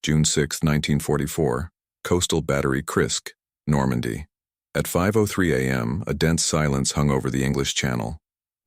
June 6, 1944, Coastal Battery Krisk, Normandy. At 5:03 a.m., a dense silence hung over the English Channel.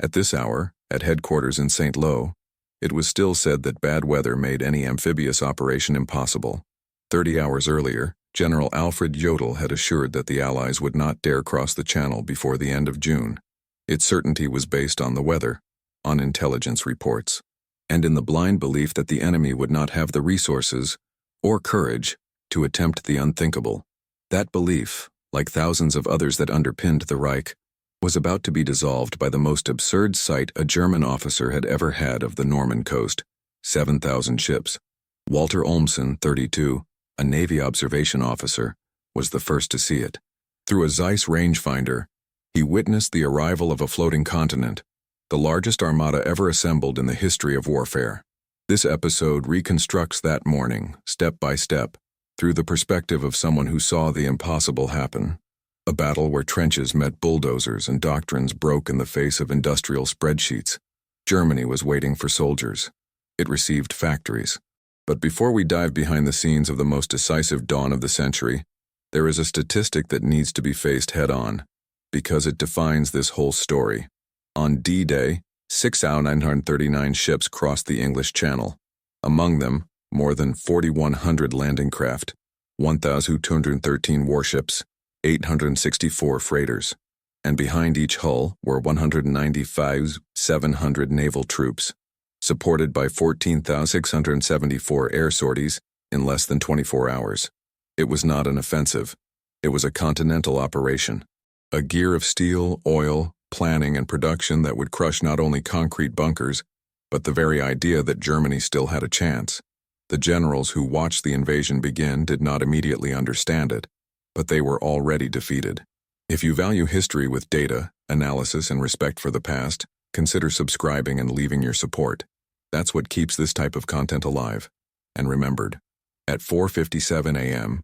At this hour, at headquarters in St. Lo, it was still said that bad weather made any amphibious operation impossible. 30 hours earlier, General Alfred Jodl had assured that the Allies would not dare cross the Channel before the end of June. Its certainty was based on the weather, on intelligence reports, and in the blind belief that the enemy would not have the resources or courage to attempt the unthinkable. That belief, like thousands of others that underpinned the Reich, was about to be dissolved by the most absurd sight a German officer had ever had of the Norman coast: 7,000 ships. Walter Olmsen, 32, a Navy observation officer, was the first to see it. Through a Zeiss rangefinder, he witnessed the arrival of a floating continent, the largest armada ever assembled in the history of warfare. This episode reconstructs that morning, step by step, through the perspective of someone who saw the impossible happen. A battle where trenches met bulldozers and doctrines broke in the face of industrial spreadsheets. Germany was waiting for soldiers. It received factories. But before we dive behind the scenes of the most decisive dawn of the century, there is a statistic that needs to be faced head-on, because it defines this whole story. On D-Day, 6,939 ships crossed the English Channel. Among them, more than 4,100 landing craft, 1,213 warships, 864 freighters, and behind each hull were 195,700 naval troops, supported by 14,674 air sorties in less than 24 hours. It was not an offensive. It was a continental operation. A gear of steel, oil, planning, and production that would crush not only concrete bunkers, but the very idea that Germany still had a chance. The generals who watched the invasion begin did not immediately understand it, but they were already defeated. If you value history with data, analysis, and respect for the past, consider subscribing and leaving your support. That's what keeps this type of content alive and remembered. At 4:57 a.m.,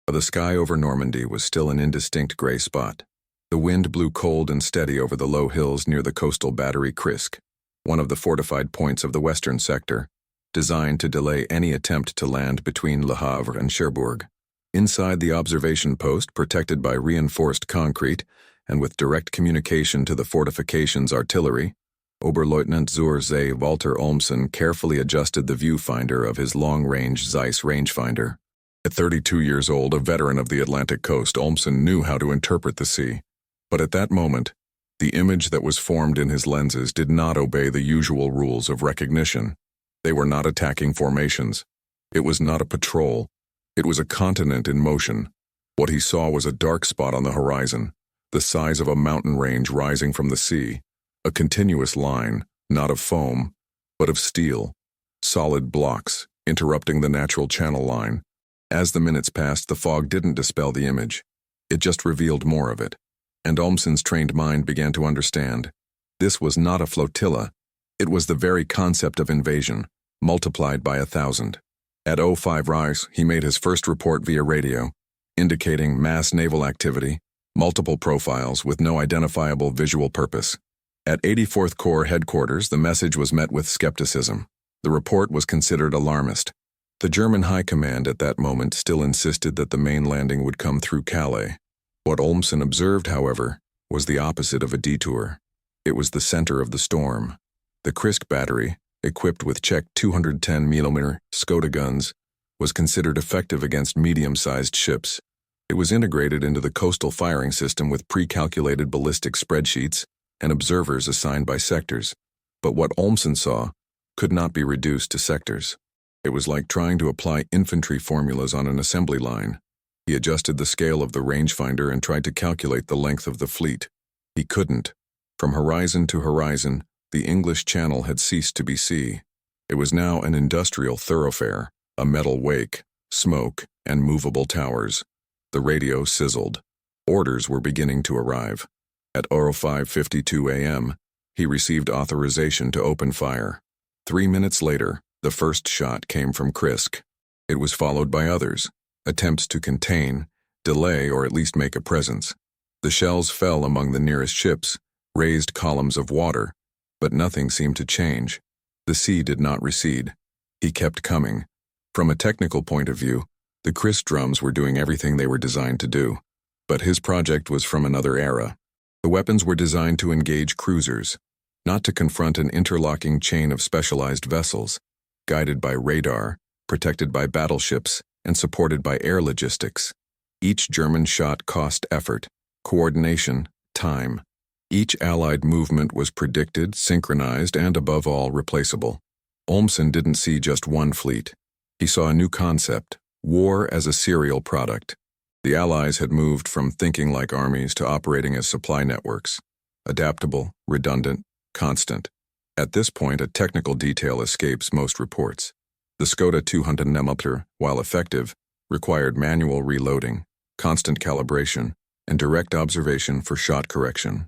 the sky over Normandy was still an indistinct gray spot. The wind blew cold and steady over the low hills near the coastal battery Krisk, one of the fortified points of the western sector, designed to delay any attempt to land between Le Havre and Cherbourg. Inside the observation post, protected by reinforced concrete and with direct communication to the fortification's artillery, Oberleutnant zur See Walter Olmsen carefully adjusted the viewfinder of his long-range Zeiss rangefinder. At 32 years old, a veteran of the Atlantic coast, Olmsen knew how to interpret the sea. But at that moment, the image that was formed in his lenses did not obey the usual rules of recognition. They were not attacking formations. It was not a patrol. It was a continent in motion. What he saw was a dark spot on the horizon, the size of a mountain range rising from the sea, a continuous line, not of foam, but of steel, solid blocks, interrupting the natural channel line. As the minutes passed, the fog didn't dispel the image. It just revealed more of it. And Olmsen's trained mind began to understand. This was not a flotilla. It was the very concept of invasion, multiplied by 1,000. At 05 Rise, he made his first report via radio, indicating mass naval activity, multiple profiles with no identifiable visual purpose. At 84th Corps headquarters, the message was met with skepticism. The report was considered alarmist. The German High Command at that moment still insisted that the main landing would come through Calais. What Olmsen observed, however, was the opposite of a detour. It was the center of the storm. The Krisk battery, equipped with Czech 210mm Skoda guns, was considered effective against medium-sized ships. It was integrated into the coastal firing system with pre-calculated ballistic spreadsheets and observers assigned by sectors. But what Olmsen saw could not be reduced to sectors. It was like trying to apply infantry formulas on an assembly line. He adjusted the scale of the rangefinder and tried to calculate the length of the fleet. He couldn't. From horizon to horizon, the English Channel had ceased to be sea. It was now an industrial thoroughfare, a metal wake, smoke, and movable towers. The radio sizzled. Orders were beginning to arrive. At 05:52 a.m., he received authorization to open fire. 3 minutes later, the first shot came from Krisk. It was followed by others. Attempts to contain, delay, or at least make a presence. The shells fell among the nearest ships, raised columns of water, but nothing seemed to change. The sea did not recede. He kept coming. From a technical point of view, the Chris drums were doing everything they were designed to do. But his project was from another era. The weapons were designed to engage cruisers, not to confront an interlocking chain of specialized vessels, guided by radar, protected by battleships, and supported by air logistics. Each German shot cost effort, coordination, time. Each Allied movement was predicted, synchronized, and above all, replaceable. Olmsson didn't see just one fleet. He saw a new concept, war as a serial product. The Allies had moved from thinking like armies to operating as supply networks, adaptable, redundant, constant. At this point, a technical detail escapes most reports. The Skoda 200 mm, while effective, required manual reloading, constant calibration, and direct observation for shot correction.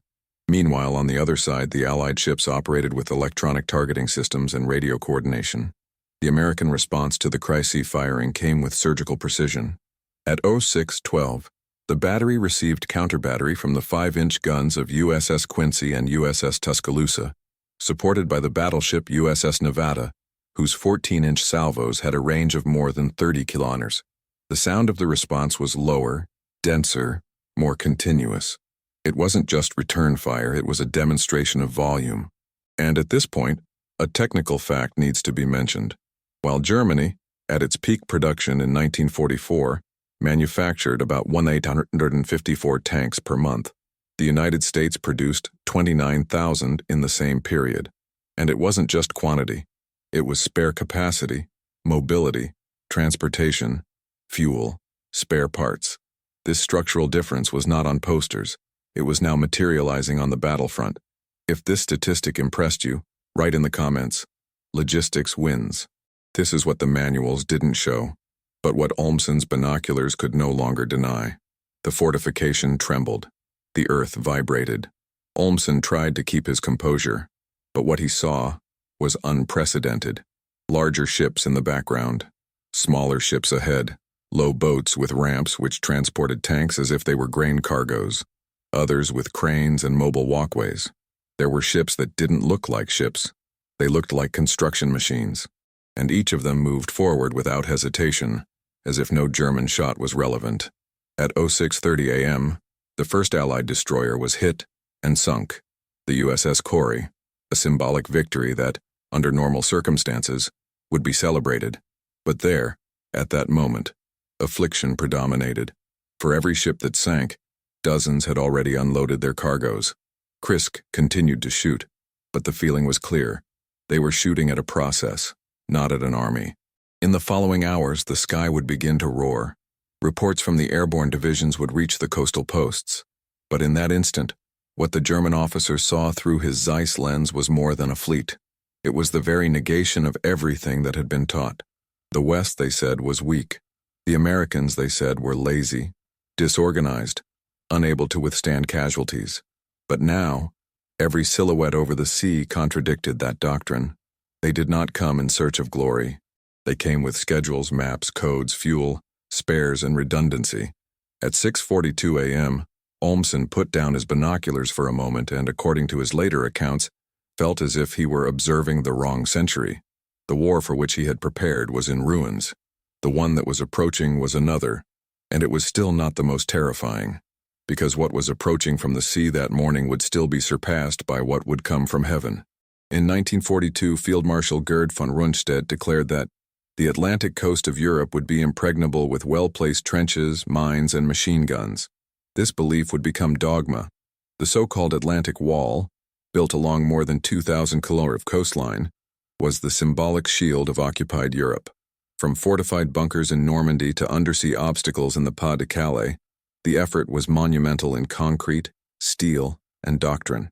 Meanwhile, on the other side, the Allied ships operated with electronic targeting systems and radio coordination. The American response to the Kreisy firing came with surgical precision. At 06:12, the battery received counter-battery from the 5-inch guns of USS Quincy and USS Tuscaloosa, supported by the battleship USS Nevada, whose 14-inch salvos had a range of more than 30 kilometers. The sound of the response was lower, denser, more continuous. It wasn't just return fire, it was a demonstration of volume. And at this point, a technical fact needs to be mentioned. While Germany, at its peak production in 1944, manufactured about 1,854 tanks per month, the United States produced 29,000 in the same period. And it wasn't just quantity. It was spare capacity, mobility, transportation, fuel, spare parts. This structural difference was not on posters. It was now materializing on the battlefront. If this statistic impressed you, write in the comments. Logistics wins. This is what the manuals didn't show, but what Olmsson's binoculars could no longer deny. The fortification trembled. The earth vibrated. Olmsson tried to keep his composure, but what he saw was unprecedented. Larger ships in the background, smaller ships ahead, low boats with ramps which transported tanks as if they were grain cargoes, others with cranes and mobile walkways. There were ships that didn't look like ships. They looked like construction machines, and each of them moved forward without hesitation, as if no German shot was relevant. At 06:30 a.m., the first Allied destroyer was hit and sunk, the USS Corey, a symbolic victory that, under normal circumstances, would be celebrated. But there, at that moment, affliction predominated. For every ship that sank, dozens had already unloaded their cargoes. Krisk continued to shoot, but the feeling was clear. They were shooting at a process, not at an army. In the following hours, the sky would begin to roar. Reports from the airborne divisions would reach the coastal posts. But in that instant, what the German officer saw through his Zeiss lens was more than a fleet. It was the very negation of everything that had been taught. The West, they said, was weak. The Americans, they said, were lazy, disorganized, unable to withstand casualties. But now, every silhouette over the sea contradicted that doctrine. They did not come in search of glory. They came with schedules, maps, codes, fuel, spares, and redundancy. At 6:42 a.m., Olmsson put down his binoculars for a moment and, according to his later accounts, felt as if he were observing the wrong century. The war for which he had prepared was in ruins. The one that was approaching was another, and it was still not the most terrifying, because what was approaching from the sea that morning would still be surpassed by what would come from heaven. In 1942, Field Marshal Gerd von Rundstedt declared that the Atlantic coast of Europe would be impregnable with well-placed trenches, mines, and machine guns. This belief would become dogma. The so-called Atlantic Wall, built along more than 2,000 kilometers of coastline, was the symbolic shield of occupied Europe. From fortified bunkers in Normandy to undersea obstacles in the Pas de Calais, the effort was monumental in concrete, steel, and doctrine.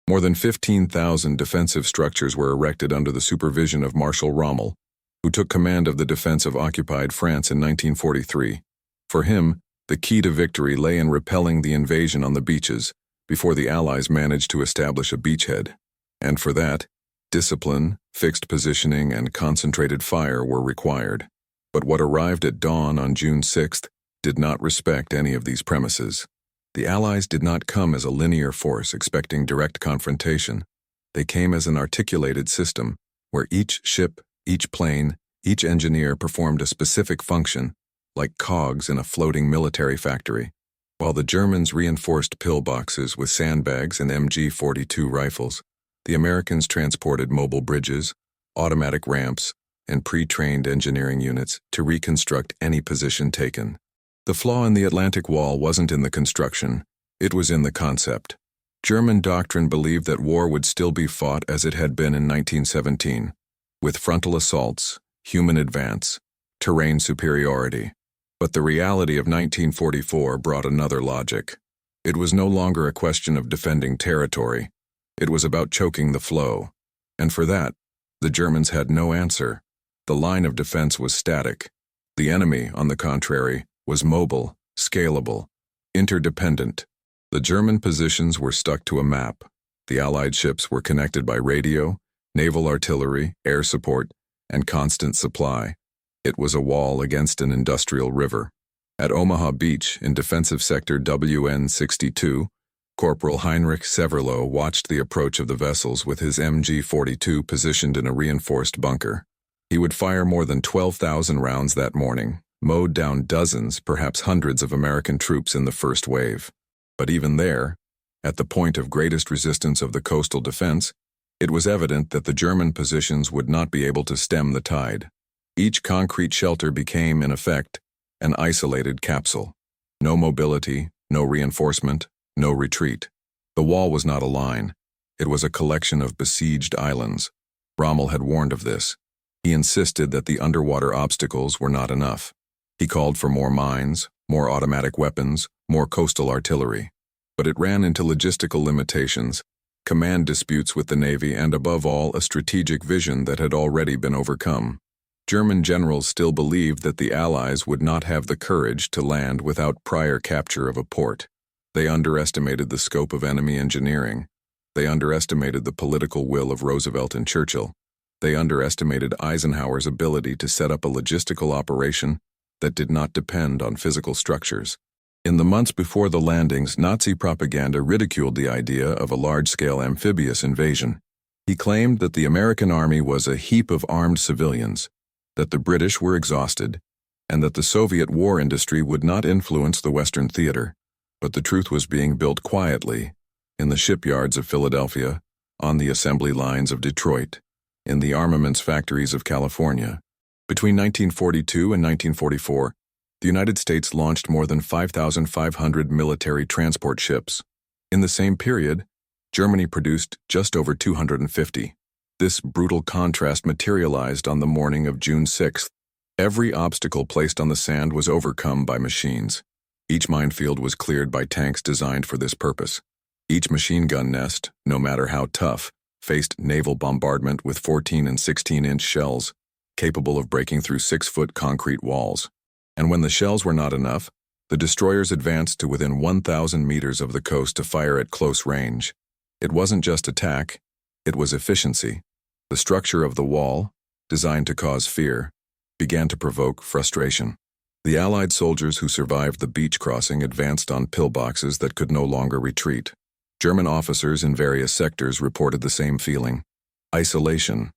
More than 15,000 defensive structures were erected under the supervision of Marshal Rommel, who took command of the defense of occupied France in 1943. For him, the key to victory lay in repelling the invasion on the beaches before the Allies managed to establish a beachhead. And for that, discipline, fixed positioning, and concentrated fire were required. But what arrived at dawn on June 6th did not respect any of these premises. The Allies did not come as a linear force expecting direct confrontation. They came as an articulated system where each ship, each plane, Each engineer performed a specific function, like cogs in a floating military factory. While the Germans reinforced pillboxes with sandbags and MG-42 rifles, the Americans transported mobile bridges, automatic ramps, and pre-trained engineering units to reconstruct any position taken. The flaw in the Atlantic Wall wasn't in the construction, it was in the concept. German doctrine believed that war would still be fought as it had been in 1917, with frontal assaults, human advance, terrain superiority. But the reality of 1944 brought another logic. It was no longer a question of defending territory. It was about choking the flow. And for that, the Germans had no answer. The line of defense was static. The enemy, on the contrary, was mobile, scalable, interdependent. The German positions were stuck to a map. The Allied ships were connected by radio, naval artillery, air support, and constant supply. It was a wall against an industrial river. At Omaha Beach, in defensive sector WN-62, Corporal Heinrich Severloh watched the approach of the vessels with his MG-42 positioned in a reinforced bunker. He would fire more than 12,000 rounds that morning, mowed down dozens, perhaps hundreds of American troops in the first wave. But even there, at the point of greatest resistance of the coastal defense, it was evident that the German positions would not be able to stem the tide. Each concrete shelter became, in effect, an isolated capsule. No mobility, no reinforcement, no retreat. The wall was not a line. It was a collection of besieged islands. Rommel had warned of this. He insisted that the underwater obstacles were not enough. He called for more mines, more automatic weapons, more coastal artillery. But it ran into logistical limitations, command disputes with the Navy, and above all, a strategic vision that had already been overcome. German generals still believed that the Allies would not have the courage to land without prior capture of a port. They underestimated the scope of enemy engineering. They underestimated the political will of Roosevelt and Churchill. They underestimated Eisenhower's ability to set up a logistical operation that did not depend on physical structures. In the months before the landings, Nazi propaganda ridiculed the idea of a large-scale amphibious invasion. He claimed that the American army was a heap of armed civilians, that the British were exhausted, and that the Soviet war industry would not influence the Western theater. But the truth was being built quietly, in the shipyards of Philadelphia, on the assembly lines of Detroit, in the armaments factories of California. Between 1942 and 1944, the United States launched more than 5,500 military transport ships. In the same period, Germany produced just over 250. This brutal contrast materialized on the morning of June 6th. Every obstacle placed on the sand was overcome by machines. Each minefield was cleared by tanks designed for this purpose. Each machine gun nest, no matter how tough, faced naval bombardment with 14 and 16-inch shells, capable of breaking through 6-foot concrete walls. And when the shells were not enough, the destroyers advanced to within 1,000 meters of the coast to fire at close range. It wasn't just attack, it was efficiency. The structure of the wall, designed to cause fear, began to provoke frustration. The Allied soldiers who survived the beach crossing advanced on pillboxes that could no longer retreat. German officers in various sectors reported the same feeling. Isolation.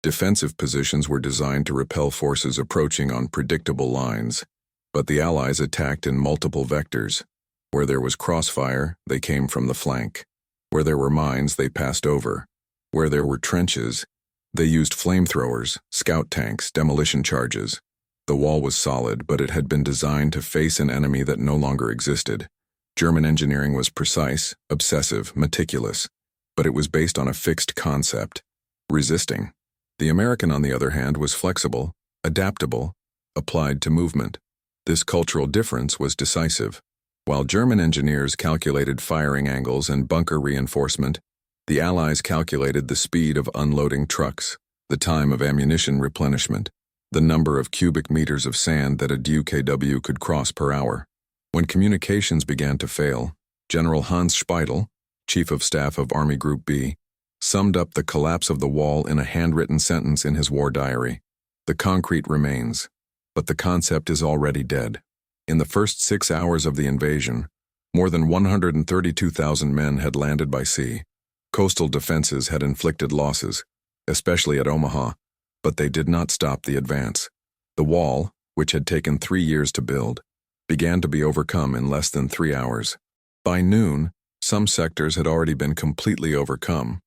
Defensive positions were designed to repel forces approaching on predictable lines, but the Allies attacked in multiple vectors. Where there was crossfire, they came from the flank. Where there were mines, they passed over. Where there were trenches, they used flamethrowers, scout tanks, demolition charges. The wall was solid, but it had been designed to face an enemy that no longer existed. German engineering was precise, obsessive, meticulous, but it was based on a fixed concept: resisting. The American, on the other hand, was flexible, adaptable, applied to movement. This cultural difference was decisive. While German engineers calculated firing angles and bunker reinforcement, the Allies calculated the speed of unloading trucks, the time of ammunition replenishment, the number of cubic meters of sand that a UKW could cross per hour. When communications began to fail, General Hans Speidel, Chief of Staff of Army Group B, summed up the collapse of the wall in a handwritten sentence in his war diary. The concrete remains, but the concept is already dead. In the first 6 hours of the invasion, more than 132,000 men had landed by sea. Coastal defenses had inflicted losses, especially at Omaha, But they did not stop the advance. The wall, which had taken 3 years to build, began to be overcome in less than 3 hours. By noon, some sectors had already been completely overcome,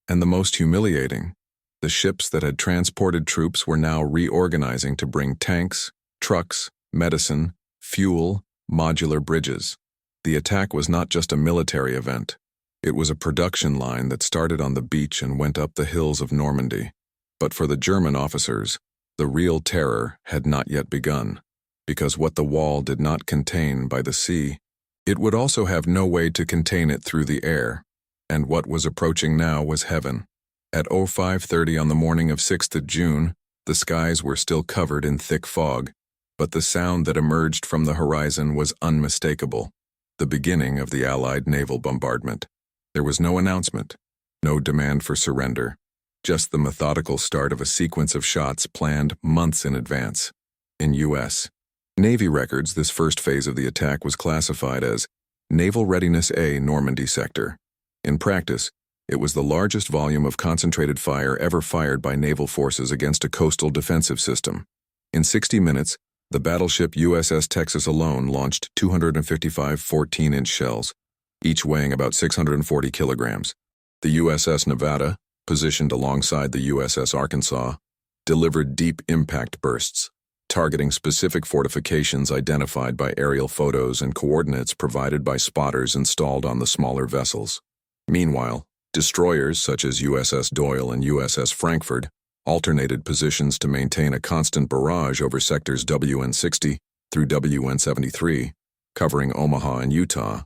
and the most humiliating, the ships that had transported troops were now reorganizing to bring tanks, trucks, medicine, fuel, modular bridges. The attack was not just a military event. It was a production line that started on the beach and went up the hills of Normandy. But for the German officers, the real terror had not yet begun, because what the wall did not contain by the sea, it would also have no way to contain it through the air, and what was approaching now was heaven. At 05:30 on the morning of 6th of June, the skies were still covered in thick fog, but the sound that emerged from the horizon was unmistakable, the beginning of the Allied naval bombardment. There was no announcement, no demand for surrender, just the methodical start of a sequence of shots planned months in advance. In U.S. Navy records, this first phase of the attack was classified as Naval Readiness A Normandy Sector. In practice, it was the largest volume of concentrated fire ever fired by naval forces against a coastal defensive system. In 60 minutes, the battleship USS Texas alone launched 255 14-inch shells, each weighing about 640 kilograms. The USS Nevada, positioned alongside the USS Arkansas, delivered deep impact bursts, targeting specific fortifications identified by aerial photos and coordinates provided by spotters installed on the smaller vessels. Meanwhile, destroyers such as USS Doyle and USS Frankfurt alternated positions to maintain a constant barrage over sectors WN-60 through WN-73, covering Omaha and Utah.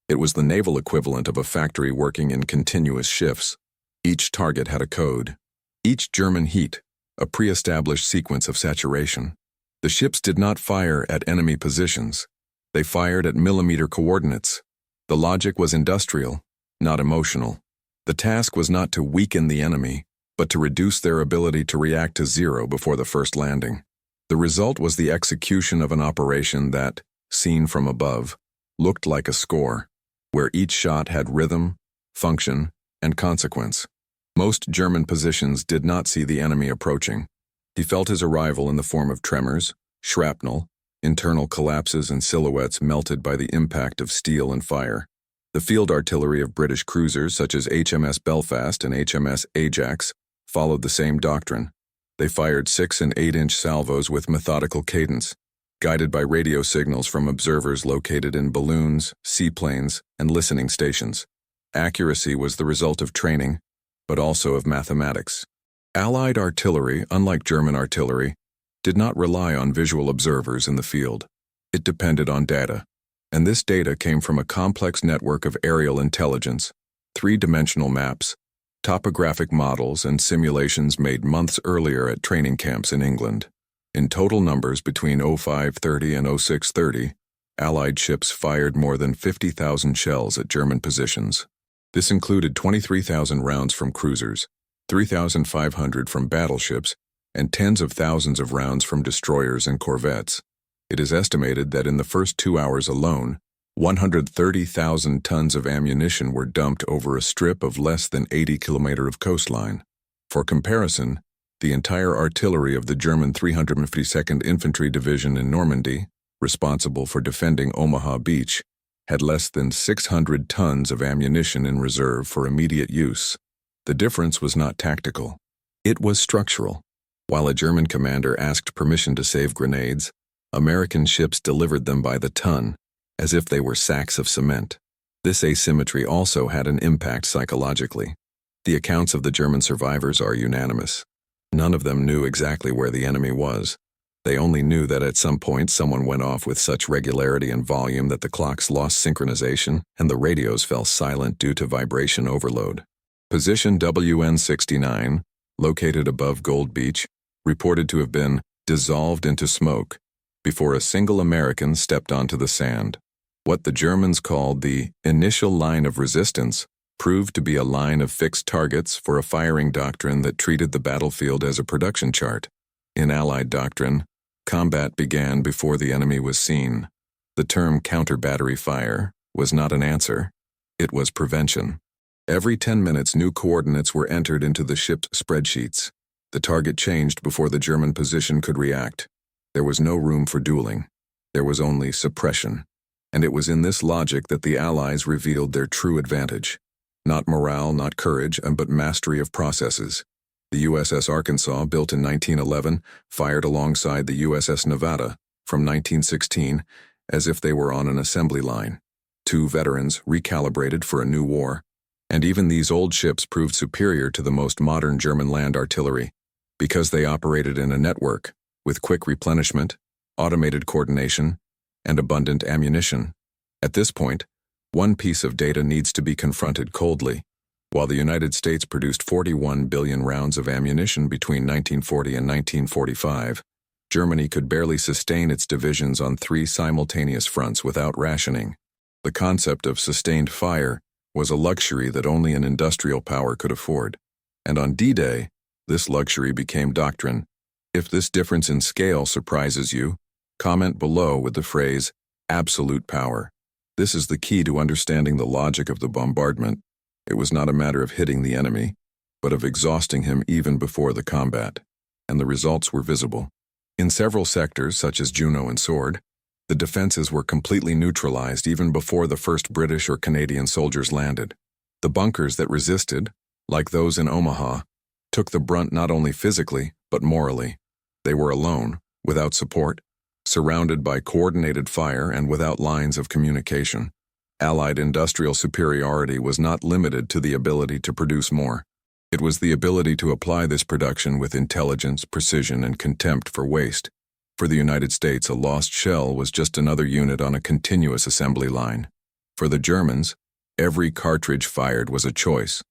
It was the naval equivalent of a factory working in continuous shifts. Each target had a code. Each German heat, a pre-established sequence of saturation. The ships did not fire at enemy positions. They fired at millimeter coordinates. The logic was industrial, not emotional. The task was not to weaken the enemy, but to reduce their ability to react to zero before the first landing. The result was the execution of an operation that, seen from above, looked like a score, where each shot had rhythm, function, and consequence. Most German positions did not see the enemy approaching. He felt his arrival in the form of tremors, shrapnel, internal collapses, and silhouettes melted by the impact of steel and fire. The field artillery of British cruisers such as HMS Belfast and HMS Ajax followed the same doctrine. They fired 6- and 8-inch salvos with methodical cadence, guided by radio signals from observers located in balloons, seaplanes, and listening stations. Accuracy was the result of training, but also of mathematics. Allied artillery, unlike German artillery, did not rely on visual observers in the field. It depended on data, and this data came from a complex network of aerial intelligence, three-dimensional maps, topographic models, and simulations made months earlier at training camps in England. In total numbers between 05:30 and 06:30, Allied ships fired more than 50,000 shells at German positions. This included 23,000 rounds from cruisers, 3,500 from battleships, and tens of thousands of rounds from destroyers and corvettes. It is estimated that in the first 2 hours alone, 130,000 tons of ammunition were dumped over a strip of less than 80 kilometers of coastline. For comparison, the entire artillery of the German 352nd Infantry Division in Normandy, responsible for defending Omaha Beach, had less than 600 tons of ammunition in reserve for immediate use. The difference was not tactical. It was structural. While a German commander asked permission to save grenades, American ships delivered them by the ton, as if they were sacks of cement. This asymmetry also had an impact psychologically. The accounts of the German survivors are unanimous. None of them knew exactly where the enemy was. They only knew that at some point someone went off with such regularity and volume that the clocks lost synchronization and the radios fell silent due to vibration overload. Position WN-69, located above Gold Beach, reported to have been dissolved into smoke before a single American stepped onto the sand. What the Germans called the initial line of resistance proved to be a line of fixed targets for a firing doctrine that treated the battlefield as a production chart. In Allied doctrine, combat began before the enemy was seen. The term counter-battery fire was not an answer, it was prevention. Every 10 minutes new coordinates were entered into the ship's spreadsheets. The target changed before the German position could react. There was no room for dueling. There was only suppression. And it was in this logic that the Allies revealed their true advantage. Not morale, not courage, but mastery of processes. The USS Arkansas, built in 1911, fired alongside the USS Nevada from 1916 as if they were on an assembly line. Two veterans recalibrated for a new war. And even these old ships proved superior to the most modern German land artillery because they operated in a network with quick replenishment, automated coordination, and abundant ammunition. At this point, one piece of data needs to be confronted coldly. While the United States produced 41 billion rounds of ammunition between 1940 and 1945, Germany could barely sustain its divisions on 3 simultaneous fronts without rationing. The concept of sustained fire was a luxury that only an industrial power could afford. And on D-Day, this luxury became doctrine. If this difference in scale surprises you, comment below with the phrase, absolute power. This is the key to understanding the logic of the bombardment. It was not a matter of hitting the enemy, but of exhausting him even before the combat. And the results were visible. In several sectors, such as Juno and Sword, the defenses were completely neutralized even before the first British or Canadian soldiers landed. The bunkers that resisted, like those in Omaha, took the brunt not only physically, but morally. They were alone, without support, surrounded by coordinated fire and without lines of communication. Allied industrial superiority was not limited to the ability to produce more. It was the ability to apply this production with intelligence, precision, and contempt for waste. For the United States, a lost shell was just another unit on a continuous assembly line. For the Germans, every cartridge fired was a choice.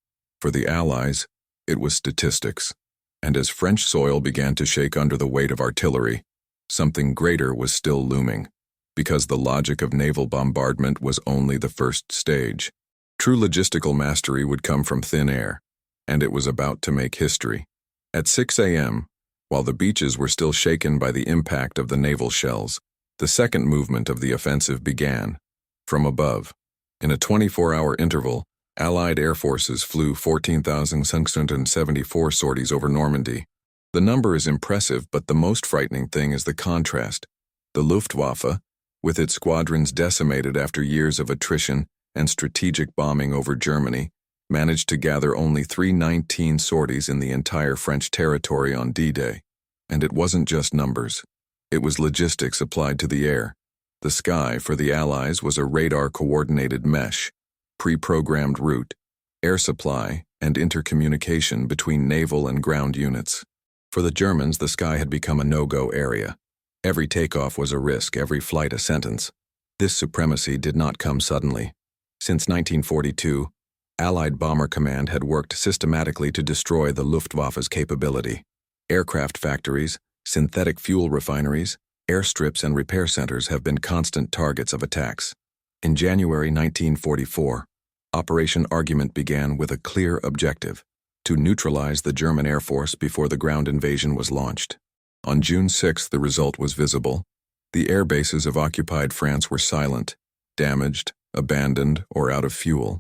For the Allies, it was statistics. And as French soil began to shake under the weight of artillery, something greater was still looming, because the logic of naval bombardment was only the first stage. True logistical mastery would come from thin air, and it was about to make history. At 6 a.m., while the beaches were still shaken by the impact of the naval shells, the second movement of the offensive began. From above, in a 24-hour interval, Allied air forces flew 14,674 sorties over Normandy. The number is impressive, but the most frightening thing is the contrast. The Luftwaffe, with its squadrons decimated after years of attrition and strategic bombing over Germany, managed to gather only 319 sorties in the entire French territory on D-Day. And it wasn't just numbers. It was logistics applied to the air. The sky for the Allies was a radar-coordinated mesh, pre-programmed route, air supply, and intercommunication between naval and ground units. For the Germans, the sky had become a no-go area. Every takeoff was a risk, every flight a sentence. This supremacy did not come suddenly. Since 1942, Allied Bomber Command had worked systematically to destroy the Luftwaffe's capability. Aircraft factories, synthetic fuel refineries, airstrips, and repair centers have been constant targets of attacks. In January 1944, Operation Argument began with a clear objective: to neutralize the German Air Force before the ground invasion was launched. On June 6, the result was visible. The air bases of occupied France were silent, damaged, abandoned, or out of fuel.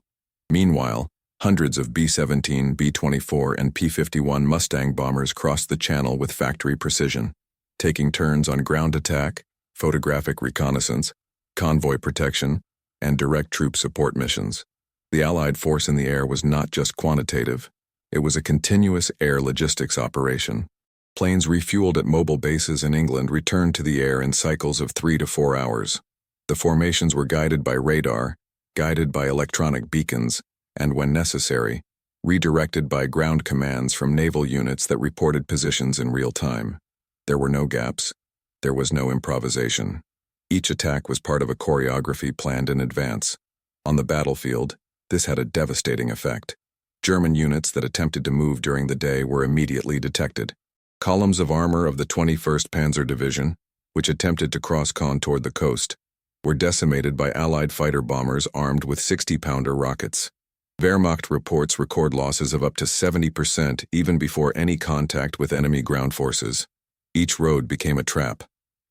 Meanwhile, hundreds of B-17, B-24, and P-51 Mustang bombers crossed the channel with factory precision, taking turns on ground attack, photographic reconnaissance, convoy protection, and direct troop support missions. The Allied force in the air was not just quantitative. It was a continuous air logistics operation. Planes refueled at mobile bases in England returned to the air in cycles of 3 to 4 hours. The formations were guided by radar, guided by electronic beacons, and when necessary, redirected by ground commands from naval units that reported positions in real time. There were no gaps. There was no improvisation. Each attack was part of a choreography planned in advance. On the battlefield, this had a devastating effect. German units that attempted to move during the day were immediately detected. Columns of armor of the 21st Panzer Division, which attempted to cross Caen toward the coast, were decimated by Allied fighter bombers armed with 60-pounder rockets. Wehrmacht reports record losses of up to 70% even before any contact with enemy ground forces. Each road became a trap,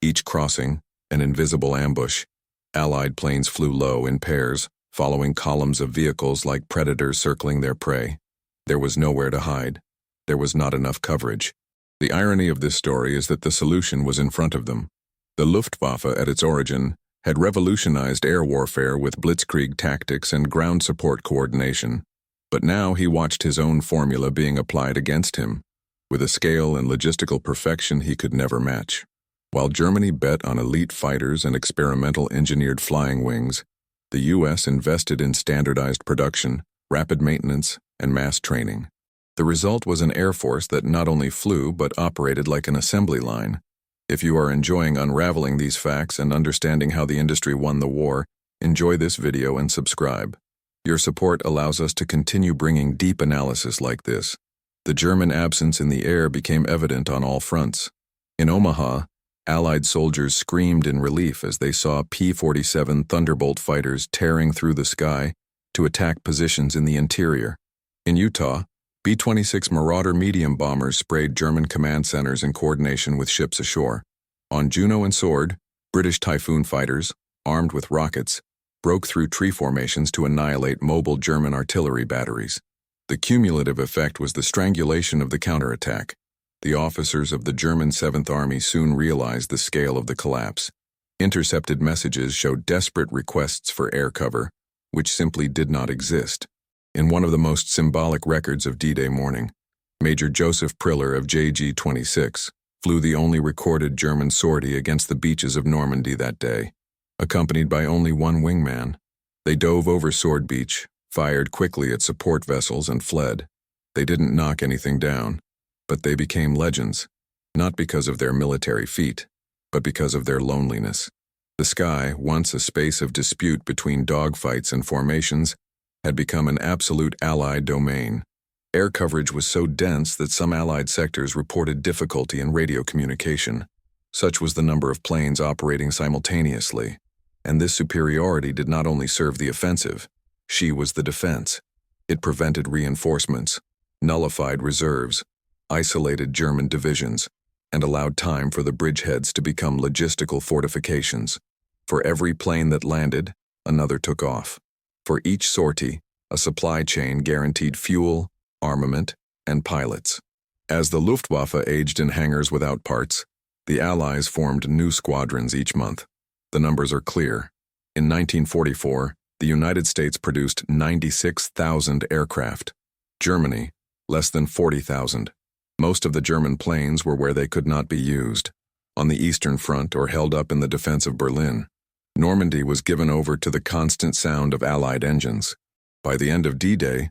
each crossing an invisible ambush. Allied planes flew low in pairs, following columns of vehicles like predators circling their prey. There was nowhere to hide. There was not enough coverage. The irony of this story is that the solution was in front of them. The Luftwaffe, at its origin, had revolutionized air warfare with blitzkrieg tactics and ground support coordination. But now he watched his own formula being applied against him, with a scale and logistical perfection he could never match. While Germany bet on elite fighters and experimental engineered flying wings, the U.S. invested in standardized production, rapid maintenance, and mass training. The result was an air force that not only flew but operated like an assembly line. If you are enjoying unraveling these facts and understanding how the industry won the war, enjoy this video and subscribe. Your support allows us to continue bringing deep analysis like this. The German absence in the air became evident on all fronts. In Omaha, Allied soldiers screamed in relief as they saw P-47 Thunderbolt fighters tearing through the sky to attack positions in the interior. In Utah, B-26 Marauder medium bombers sprayed German command centers in coordination with ships ashore. On Juno and Sword, British Typhoon fighters, armed with rockets, broke through tree formations to annihilate mobile German artillery batteries. The cumulative effect was the strangulation of the counterattack. The officers of the German 7th Army soon realized the scale of the collapse. Intercepted messages showed desperate requests for air cover, which simply did not exist. In one of the most symbolic records of D-Day morning, Major Joseph Priller of JG-26 flew the only recorded German sortie against the beaches of Normandy that day. Accompanied by only one wingman, they dove over Sword Beach, fired quickly at support vessels, and fled. They didn't knock anything down, but they became legends, not because of their military feat, but because of their loneliness. The sky, once a space of dispute between dogfights and formations, had become an absolute Allied domain. Air coverage was so dense that some Allied sectors reported difficulty in radio communication. Such was the number of planes operating simultaneously. And this superiority did not only serve the offensive, she was the defense. It prevented reinforcements, nullified reserves, isolated German divisions, and allowed time for the bridgeheads to become logistical fortifications. For every plane that landed, another took off. For each sortie, a supply chain guaranteed fuel, armament, and pilots. As the Luftwaffe aged in hangars without parts, the Allies formed new squadrons each month. The numbers are clear. In 1944, the United States produced 96,000 aircraft. Germany, less than 40,000. Most of the German planes were where they could not be used, on the Eastern Front or held up in the defense of Berlin. Normandy was given over to the constant sound of Allied engines. By the end of D-Day,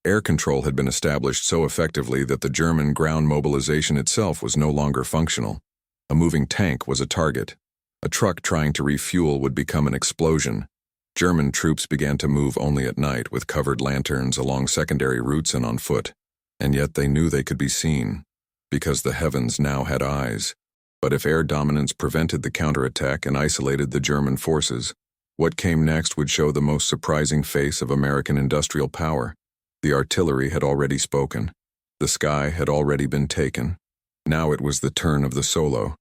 air control had been established so effectively that the German ground mobilization itself was no longer functional. A moving tank was a target. A truck trying to refuel would become an explosion. German troops began to move only at night with covered lanterns along secondary routes and on foot. And yet they knew they could be seen, because the heavens now had eyes. But if air dominance prevented the counterattack and isolated the German forces, what came next would show the most surprising face of American industrial power. The artillery had already spoken. The sky had already been taken. Now it was the turn of the Solo,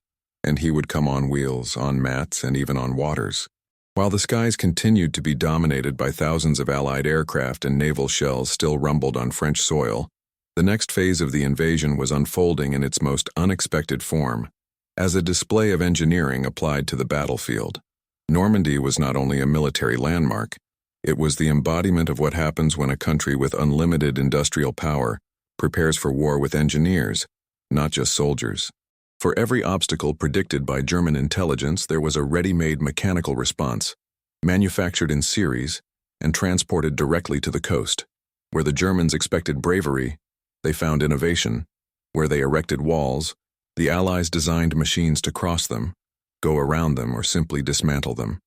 and he would come on wheels, on mats, and even on waters. While the skies continued to be dominated by thousands of Allied aircraft and naval shells still rumbled on French soil, the next phase of the invasion was unfolding in its most unexpected form, as a display of engineering applied to the battlefield. Normandy was not only a military landmark, it was the embodiment of what happens when a country with unlimited industrial power prepares for war with engineers, not just soldiers. For every obstacle predicted by German intelligence, there was a ready-made mechanical response, manufactured in series and transported directly to the coast. Where the Germans expected bravery, they found innovation. Where they erected walls, the Allies designed machines to cross them, go around them, or simply dismantle them.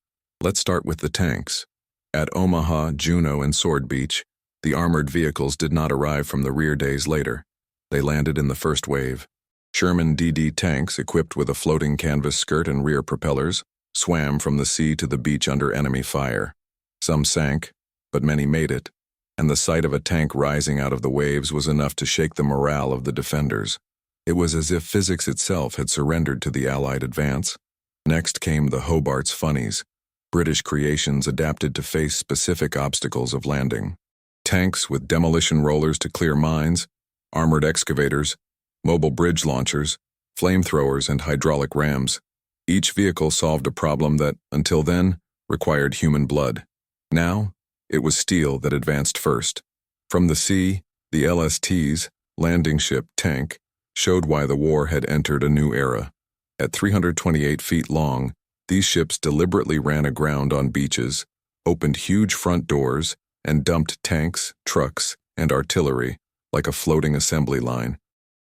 Let's start with the tanks. At Omaha, Juno, and Sword Beach, the armored vehicles did not arrive from the rear days later. They landed in the first wave. Sherman DD tanks, equipped with a floating canvas skirt and rear propellers, swam from the sea to the beach under enemy fire. Some sank, but many made it, and the sight of a tank rising out of the waves was enough to shake the morale of the defenders. It was as if physics itself had surrendered to the Allied advance. Next came the Hobart's Funnies, British creations adapted to face specific obstacles of landing. Tanks with demolition rollers to clear mines, armored excavators, mobile bridge launchers, flamethrowers, and hydraulic rams. Each vehicle solved a problem that, until then, required human blood. Now, it was steel that advanced first. From the sea, the LST's, landing ship tank, showed why the war had entered a new era. At 328 feet long, these ships deliberately ran aground on beaches, opened huge front doors, and dumped tanks, trucks, and artillery like a floating assembly line.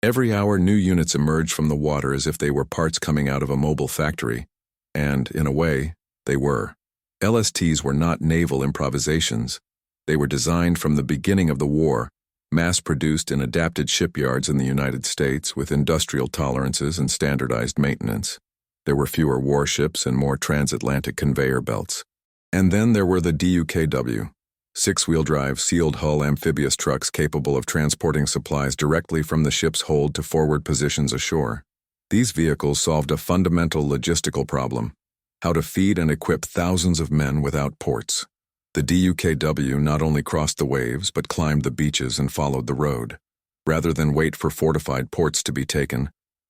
Every hour, new units emerged from the water as if they were parts coming out of a mobile factory. And, in a way, they were. LSTs were not naval improvisations. They were designed from the beginning of the war, mass-produced in adapted shipyards in the United States with industrial tolerances and standardized maintenance. There were fewer warships and more transatlantic conveyor belts. And then there were the DUKW, six-wheel drive, sealed-hull amphibious trucks capable of transporting supplies directly from the ship's hold to forward positions ashore. These vehicles solved a fundamental logistical problem: how to feed and equip thousands of men without ports. The DUKW not only crossed the waves but climbed the beaches and followed the road. Rather than wait for fortified ports to be taken,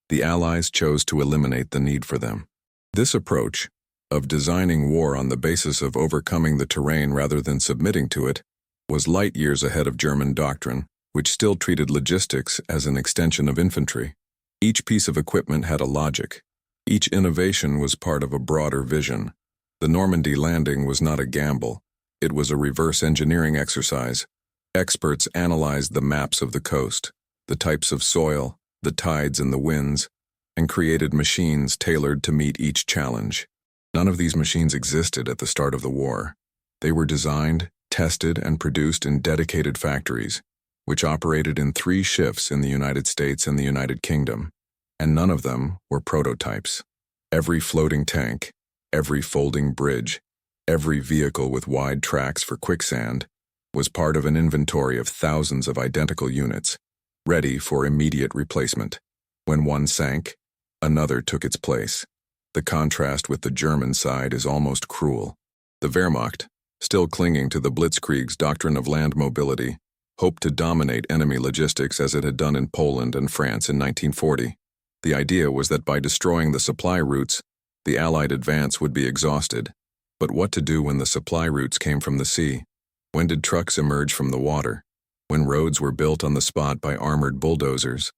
the Allies chose to eliminate the need for them. This approach, of designing war on the basis of overcoming the terrain rather than submitting to it, was light years ahead of German doctrine, which still treated logistics as an extension of infantry. Each piece of equipment had a logic. Each innovation was part of a broader vision. The Normandy landing was not a gamble. It was a reverse engineering exercise. Experts analyzed the maps of the coast, the types of soil, the tides and the winds, and created machines tailored to meet each challenge. None of these machines existed at the start of the war. They were designed, tested, and produced in dedicated factories, which operated in 3 shifts in the United States and the United Kingdom, and none of them were prototypes. Every floating tank, every folding bridge, every vehicle with wide tracks for quicksand was part of an inventory of thousands of identical units, ready for immediate replacement. When one sank, another took its place. The contrast with the German side is almost cruel. The Wehrmacht, still clinging to the Blitzkrieg's doctrine of land mobility, hoped to dominate enemy logistics as it had done in Poland and France in 1940. The idea was that by destroying the supply routes, the Allied advance would be exhausted. But what to do when the supply routes came from the sea? When did trucks emerge from the water? When roads were built on the spot by armored bulldozers?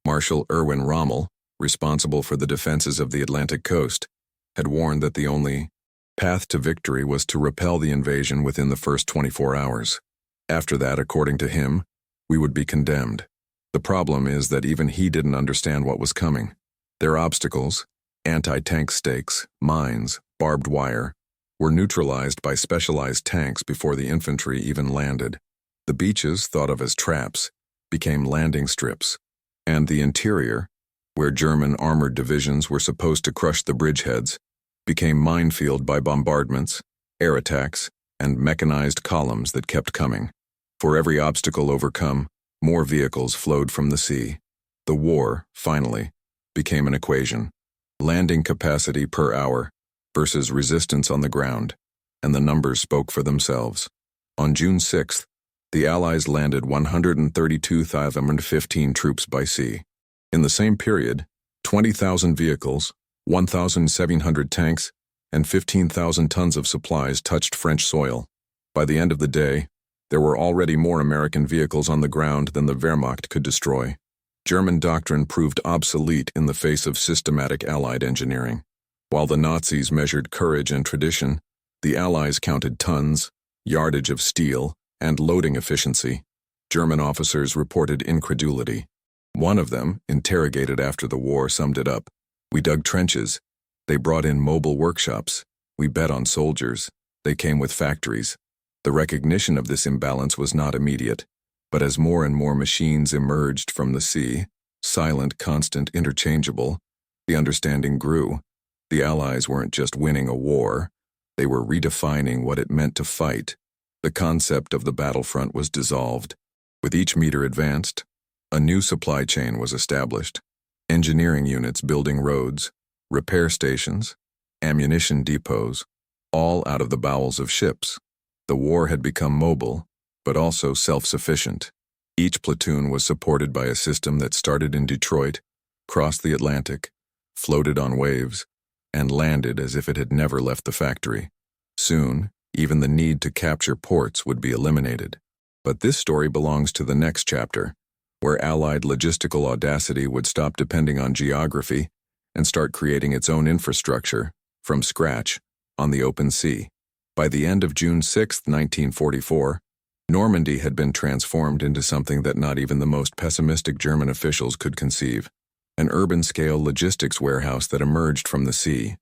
Marshal Erwin Rommel, responsible for the defenses of the Atlantic coast, had warned that the only path to victory was to repel the invasion within the first 24 hours. After that, according to him, we would be condemned. The problem is that even he didn't understand what was coming. Their obstacles, anti-tank stakes, mines, barbed wire, were neutralized by specialized tanks before the infantry even landed. The beaches, thought of as traps, became landing strips, and the interior, where German armored divisions were supposed to crush the bridgeheads, became minefield by bombardments, air attacks, and mechanized columns that kept coming. For every obstacle overcome, more vehicles flowed from the sea. The war, finally, became an equation: landing capacity per hour versus resistance on the ground, and the numbers spoke for themselves. On June 6th, the Allies landed 132,015 troops by sea. In the same period, 20,000 vehicles, 1,700 tanks, and 15,000 tons of supplies touched French soil. By the end of the day, there were already more American vehicles on the ground than the Wehrmacht could destroy. German doctrine proved obsolete in the face of systematic Allied engineering. While the Nazis measured courage and tradition, the Allies counted tons, yardage of steel, and loading efficiency. German officers reported incredulity. One of them, interrogated after the war, summed it up: "We dug trenches. They brought in mobile workshops. We bet on soldiers. They came with factories." The recognition of this imbalance was not immediate, but as more and more machines emerged from the sea, silent, constant, interchangeable, the understanding grew. The Allies weren't just winning a war, they were redefining what it meant to fight. The concept of the battlefront was dissolved. With each meter advanced, a new supply chain was established. Engineering units building roads, repair stations, ammunition depots, all out of the bowels of ships. The war had become mobile, but also self-sufficient. Each platoon was supported by a system that started in Detroit, crossed the Atlantic, floated on waves, and landed as if it had never left the factory. Soon, even the need to capture ports would be eliminated. But this story belongs to the next chapter, where Allied logistical audacity would stop depending on geography and start creating its own infrastructure, from scratch, on the open sea. By the end of June 6, 1944, Normandy had been transformed into something that not even the most pessimistic German officials could conceive, an urban-scale logistics warehouse that emerged from the sea.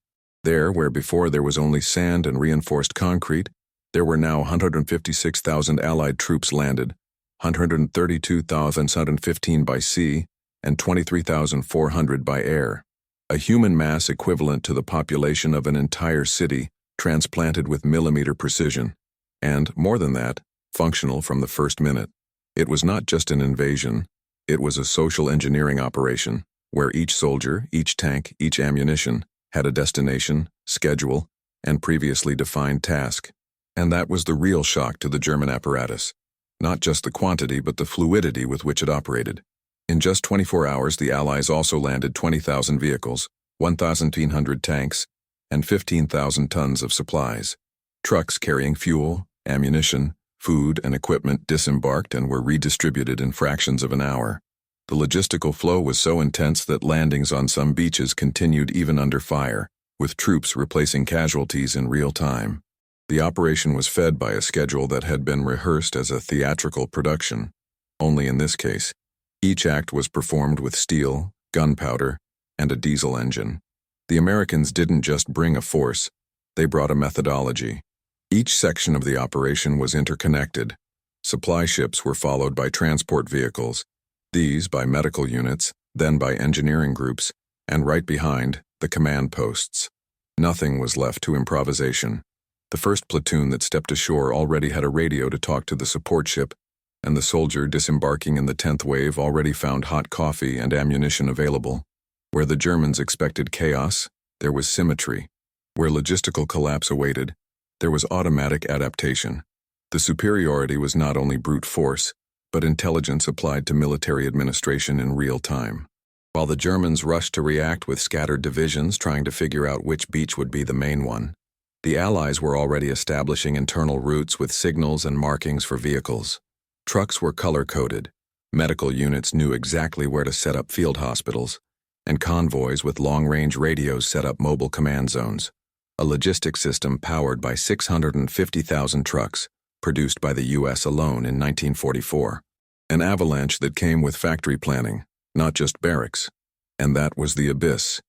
There, where before there was only sand and reinforced concrete, there were now 156,000 Allied troops landed, 132,715 by sea, and 23,400 by air. A human mass equivalent to the population of an entire city, transplanted with millimeter precision. And, more than that, functional from the first minute. It was not just an invasion, it was a social engineering operation, where each soldier, each tank, each ammunition had a destination, schedule, and previously defined task. And that was the real shock to the German apparatus. Not just the quantity, but the fluidity with which it operated. In just 24 hours, the Allies also landed 20,000 vehicles, 1,300 tanks, and 15,000 tons of supplies. Trucks carrying fuel, ammunition, food, and equipment disembarked and were redistributed in fractions of an hour. The logistical flow was so intense that landings on some beaches continued even under fire, with troops replacing casualties in real time. The operation was fed by a schedule that had been rehearsed as a theatrical production. Only in this case, each act was performed with steel, gunpowder, and a diesel engine. The Americans didn't just bring a force, they brought a methodology. Each section of the operation was interconnected. Supply ships were followed by transport vehicles, these by medical units, then by engineering groups, and right behind, the command posts. Nothing was left to improvisation. The first platoon that stepped ashore already had a radio to talk to the support ship, and the soldier disembarking in the 10th wave already found hot coffee and ammunition available. Where the Germans expected chaos, there was symmetry. Where logistical collapse awaited, there was automatic adaptation. The superiority was not only brute force, but intelligence applied to military administration in real time. While the Germans rushed to react with scattered divisions trying to figure out which beach would be the main one, the Allies were already establishing internal routes with signals and markings for vehicles. Trucks were color-coded, medical units knew exactly where to set up field hospitals, and convoys with long-range radios set up mobile command zones. A logistics system powered by 650,000 trucks, produced by the U.S. alone in 1944. An avalanche that came with factory planning, not just barracks. And that was the abyss.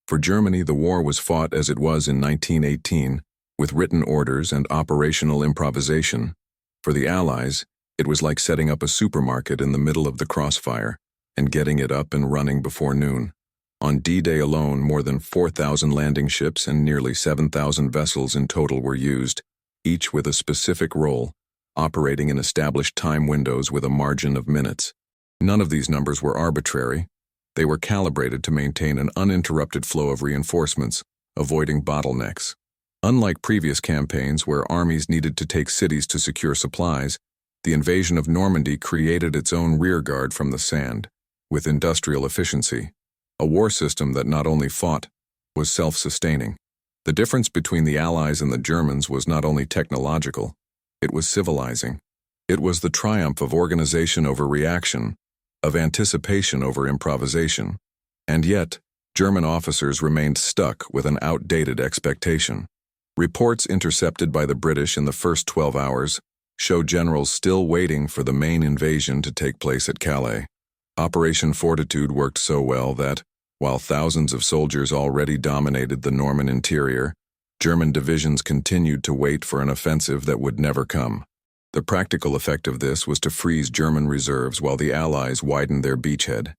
For Germany, the war was fought as it was in 1918, with written orders and operational improvisation. For the Allies, it was like setting up a supermarket in the middle of the crossfire and getting it up and running before noon. On D-Day alone, more than 4,000 landing ships and nearly 7,000 vessels in total were used, each with a specific role, operating in established time windows with a margin of minutes. None of these numbers were arbitrary. They were calibrated to maintain an uninterrupted flow of reinforcements, avoiding bottlenecks. Unlike previous campaigns where armies needed to take cities to secure supplies, the invasion of Normandy created its own rearguard from the sand, with industrial efficiency. A war system that not only fought, was self-sustaining. The difference between the Allies and the Germans was not only technological, it was civilizing. It was the triumph of organization over reaction, of anticipation over improvisation. And yet, German officers remained stuck with an outdated expectation. Reports intercepted by the British in the first 12 hours show generals still waiting for the main invasion to take place at Calais. Operation Fortitude worked so well that, while thousands of soldiers already dominated the Norman interior, German divisions continued to wait for an offensive that would never come. The practical effect of this was to freeze German reserves while the Allies widened their beachhead.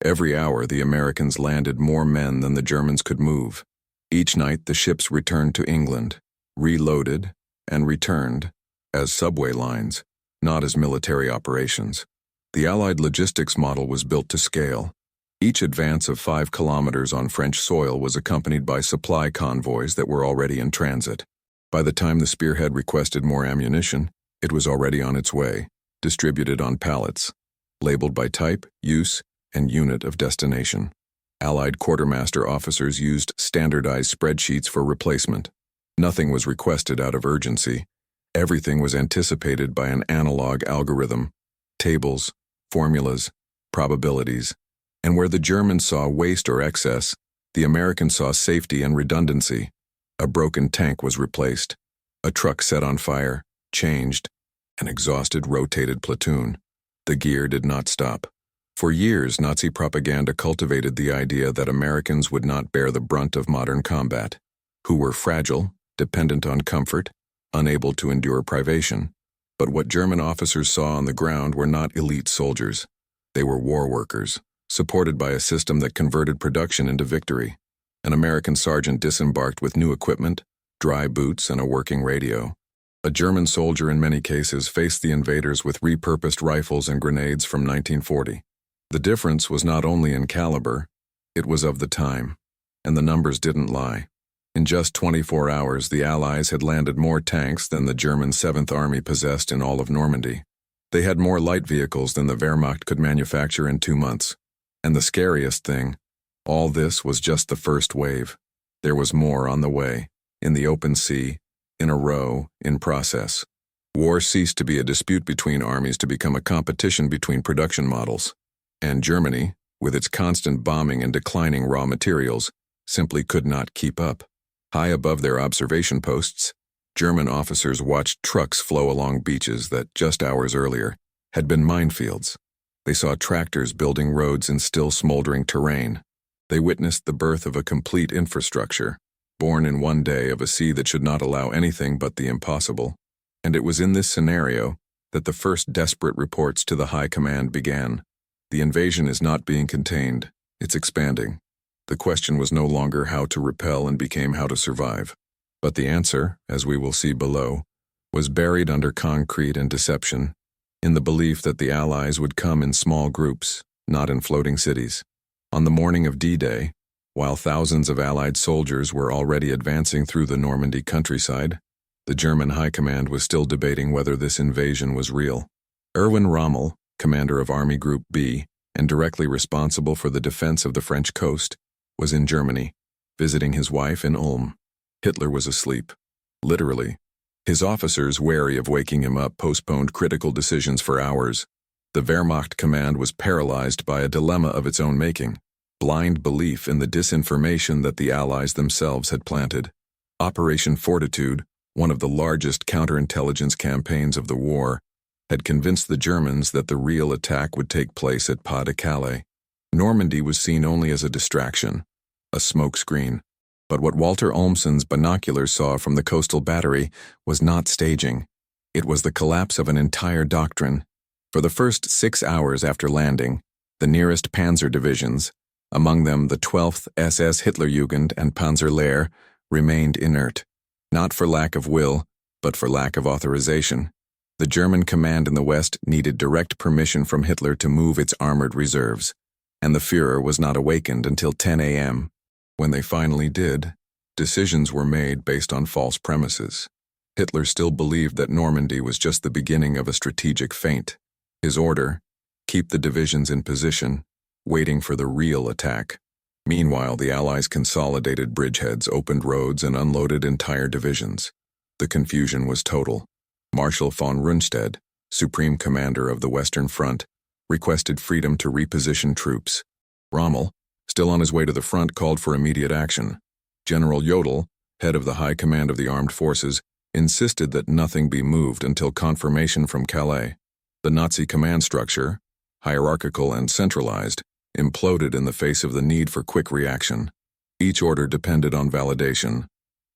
Every hour, the Americans landed more men than the Germans could move. Each night, the ships returned to England, reloaded, and returned, as subway lines, not as military operations. The Allied logistics model was built to scale. Each advance of 5 kilometers on French soil was accompanied by supply convoys that were already in transit. By the time the spearhead requested more ammunition, it was already on its way, distributed on pallets. labeled by type, use, and unit of destination. Allied quartermaster officers used standardized spreadsheets for replacement. Nothing was requested out of urgency. Everything was anticipated by an analog algorithm: tables, formulas, probabilities. And where the Germans saw waste or excess, the Americans saw safety and redundancy. A broken tank was replaced. A truck set on fire, changed. An exhausted, rotated platoon. The gear did not stop. For years, Nazi propaganda cultivated the idea that Americans would not bear the brunt of modern combat, who were fragile, dependent on comfort, unable to endure privation. But what German officers saw on the ground were not elite soldiers. They were war workers, supported by a system that converted production into victory. An American sergeant disembarked with new equipment, dry boots, and a working radio. A German soldier in many cases faced the invaders with repurposed rifles and grenades from 1940. The difference was not only in caliber, it was of the time, and the numbers didn't lie. In just 24 hours, the Allies had landed more tanks than the German 7th Army possessed in all of Normandy. They had more light vehicles than the Wehrmacht could manufacture in 2 months. And the scariest thing, all this was just the first wave. There was more on the way, in the open sea, in a row, in process. War ceased to be a dispute between armies to become a competition between production models. And Germany, with its constant bombing and declining raw materials, simply could not keep up. High above their observation posts, German officers watched trucks flow along beaches that, just hours earlier, had been minefields. They saw tractors building roads in still smoldering terrain. They witnessed the birth of a complete infrastructure, born in one day of a sea that should not allow anything but the impossible. And it was in this scenario that the first desperate reports to the High Command began. The invasion is not being contained, it's expanding. The question was no longer how to repel and became how to survive. But the answer, as we will see below, was buried under concrete and deception, in the belief that the Allies would come in small groups, not in floating cities. On the morning of D-Day, while thousands of Allied soldiers were already advancing through the Normandy countryside, the German High Command was still debating whether this invasion was real. Erwin Rommel, commander of Army Group B, and directly responsible for the defense of the French coast, was in Germany, visiting his wife in Ulm. Hitler was asleep. Literally. His officers, wary of waking him up, postponed critical decisions for hours. The Wehrmacht command was paralyzed by a dilemma of its own making: blind belief in the disinformation that the Allies themselves had planted. Operation Fortitude, one of the largest counterintelligence campaigns of the war, had convinced the Germans that the real attack would take place at Pas de Calais. Normandy was seen only as a distraction, a smokescreen. But what Walter Olmson's binoculars saw from the coastal battery was not staging. It was the collapse of an entire doctrine. For the first 6 hours after landing, the nearest panzer divisions, among them the 12th SS Hitlerjugend and Panzerlehr, remained inert, not for lack of will, but for lack of authorization. The German command in the West needed direct permission from Hitler to move its armored reserves, and the Führer was not awakened until 10 a.m. When they finally did, decisions were made based on false premises. Hitler still believed that Normandy was just the beginning of a strategic feint. His order: keep the divisions in position, waiting for the real attack. Meanwhile, the Allies consolidated bridgeheads, opened roads, and unloaded entire divisions. The confusion was total. Marshal von Rundstedt, Supreme Commander of the Western Front, requested freedom to reposition troops. Rommel, still on his way to the front, called for immediate action. General Jodl, head of the High Command of the Armed Forces, insisted that nothing be moved until confirmation from Calais. The Nazi command structure, hierarchical and centralized, imploded in the face of the need for quick reaction. Each order depended on validation,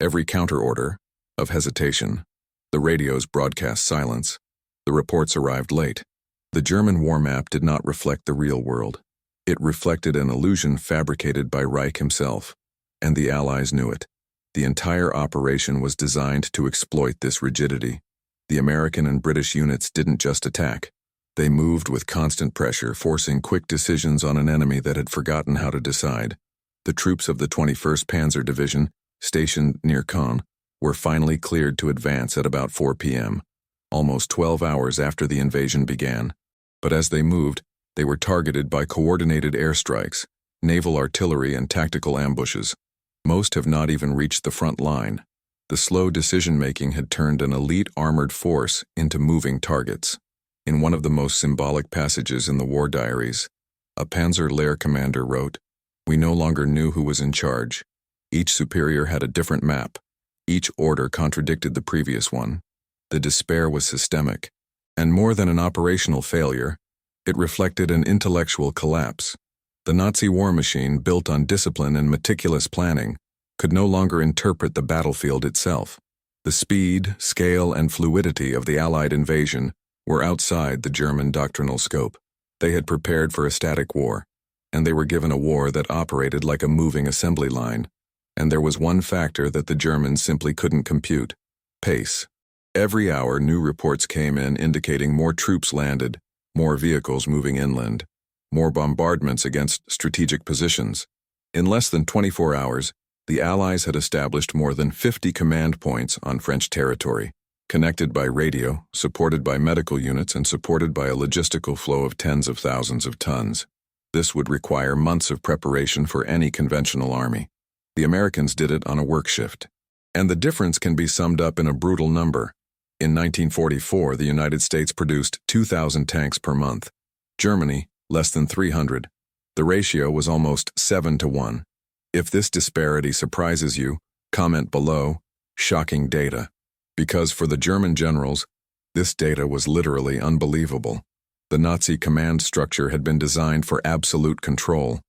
every counter-order of hesitation. The radios broadcast silence. The reports arrived late. The German war map did not reflect the real world. It reflected an illusion fabricated by Reich himself, and the Allies knew it. The entire operation was designed to exploit this rigidity. The American and British units didn't just attack. They moved with constant pressure, forcing quick decisions on an enemy that had forgotten how to decide. The troops of the 21st Panzer Division, stationed near Caen, were finally cleared to advance at about 4 p.m., almost 12 hours after the invasion began. But as they moved, They were targeted by coordinated airstrikes, naval artillery, and tactical ambushes. Most have not even reached the front line. The slow decision-making had turned an elite armored force into moving targets. In one of the most symbolic passages in the war diaries, a Panzer Lehr commander wrote, "We no longer knew who was in charge. Each superior had a different map. Each order contradicted the previous one. The despair was systemic, and more than an operational failure, it reflected an intellectual collapse. The Nazi war machine, built on discipline and meticulous planning, could no longer interpret the battlefield itself. The speed, scale, and fluidity of the Allied invasion were outside the German doctrinal scope. They had prepared for a static war, and they were given a war that operated like a moving assembly line. And there was one factor that the Germans simply couldn't compute: pace. Every hour, new reports came in indicating more troops landed, more vehicles moving inland, more bombardments against strategic positions. In less than 24 hours, the Allies had established more than 50 command points on French territory, connected by radio, supported by medical units, and supported by a logistical flow of tens of thousands of tons. This would require months of preparation for any conventional army. The Americans did it on a work shift. And the difference can be summed up in a brutal number. In 1944, the United States produced 2,000 tanks per month. Germany, less than 300. The ratio was almost 7-1. If this disparity surprises you, comment below, "Shocking data." Because for the German generals, this data was literally unbelievable. The Nazi command structure had been designed for absolute control,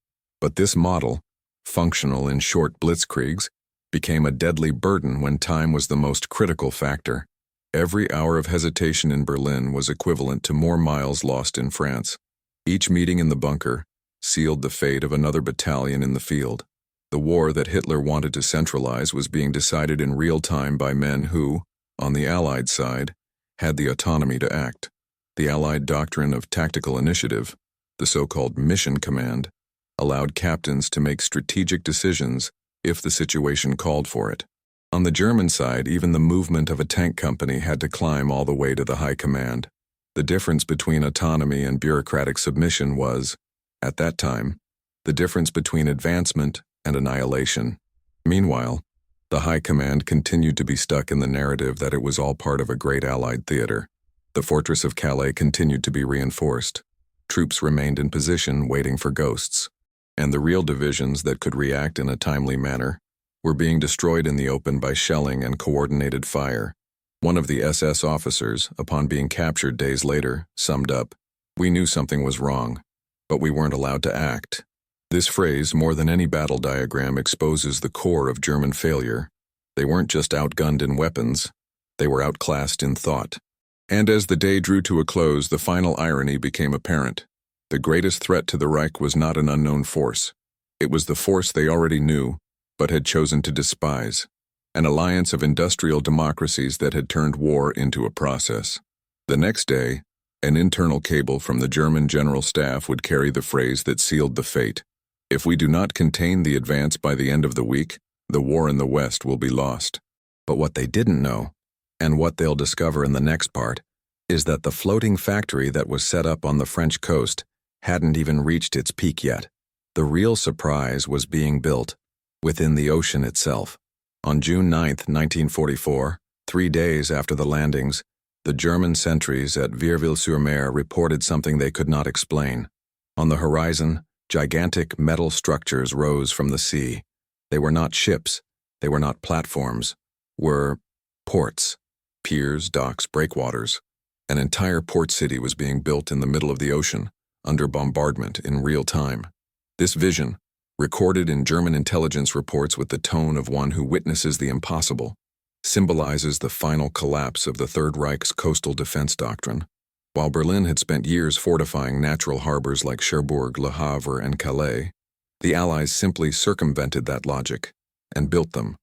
but this model, functional in short blitzkriegs, became a deadly burden when time was the most critical factor. Every hour of hesitation in Berlin was equivalent to more miles lost in France. Each meeting in the bunker sealed the fate of another battalion in the field. The war that Hitler wanted to centralize was being decided in real time by men who, on the Allied side, had the autonomy to act. The Allied doctrine of tactical initiative, the so-called mission command, allowed captains to make strategic decisions if the situation called for it. On the German side, even the movement of a tank company had to climb all the way to the high command. The difference between autonomy and bureaucratic submission was, at that time, the difference between advancement and annihilation. Meanwhile, the high command continued to be stuck in the narrative that it was all part of a great Allied theater. The fortress of Calais continued to be reinforced. Troops remained in position waiting for ghosts, and the real divisions that could react in a timely manner were being destroyed in the open by shelling and coordinated fire. One of the SS officers, upon being captured days later, summed up, "We knew something was wrong, but we weren't allowed to act." This phrase, more than any battle diagram, exposes the core of German failure. They weren't just outgunned in weapons, they were outclassed in thought. And as the day drew to a close, the final irony became apparent. The greatest threat to the Reich was not an unknown force. It was the force they already knew, but had chosen to despise. An alliance of industrial democracies that had turned war into a process. The next day, an internal cable from the German General Staff would carry the phrase that sealed the fate: "If we do not contain the advance by the end of the week, the war in the West will be lost." But what they didn't know, and what they'll discover in the next part, is that the floating factory that was set up on the French coast hadn't even reached its peak yet. The real surprise was being built within the ocean itself. On June 9, 1944, 3 days after the landings, the German sentries at Vierville-sur-Mer reported something they could not explain. On the horizon, gigantic metal structures rose from the sea. They were not ships, they were not platforms, were ports, piers, docks, breakwaters. An entire port city was being built in the middle of the ocean, under bombardment in real time. This vision, recorded in German intelligence reports with the tone of one who witnesses the impossible, symbolizes the final collapse of the Third Reich's coastal defense doctrine. While Berlin had spent years fortifying natural harbors like Cherbourg, Le Havre, and Calais, the Allies simply circumvented that logic and built them,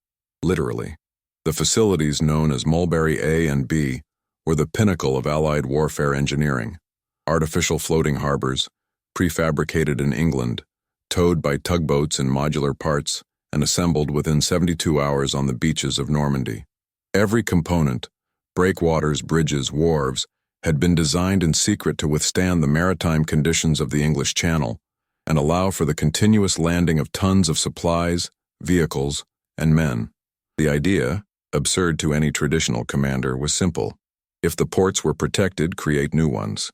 literally. The facilities known as Mulberry A and B were the pinnacle of Allied warfare engineering. Artificial floating harbors, prefabricated in England, towed by tugboats in modular parts, and assembled within 72 hours on the beaches of Normandy. Every component, breakwaters, bridges, wharves, had been designed in secret to withstand the maritime conditions of the English Channel and allow for the continuous landing of tons of supplies, vehicles, and men. The idea, absurd to any traditional commander, was simple. If the ports were protected, create new ones.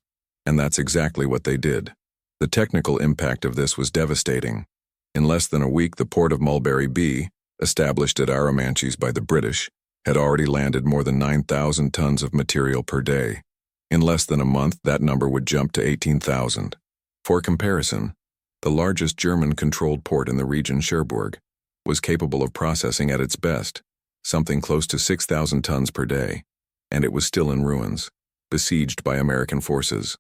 And that's exactly what they did. The technical impact of this was devastating. In less than a week, the port of Mulberry Bey, established at Arromanches by the British, had already landed more than 9,000 tons of material per day. In less than a month, that number would jump to 18,000. For comparison, the largest German-controlled port in the region, Cherbourg, was capable of processing at its best something close to 6,000 tons per day, and it was still in ruins, besieged by American forces.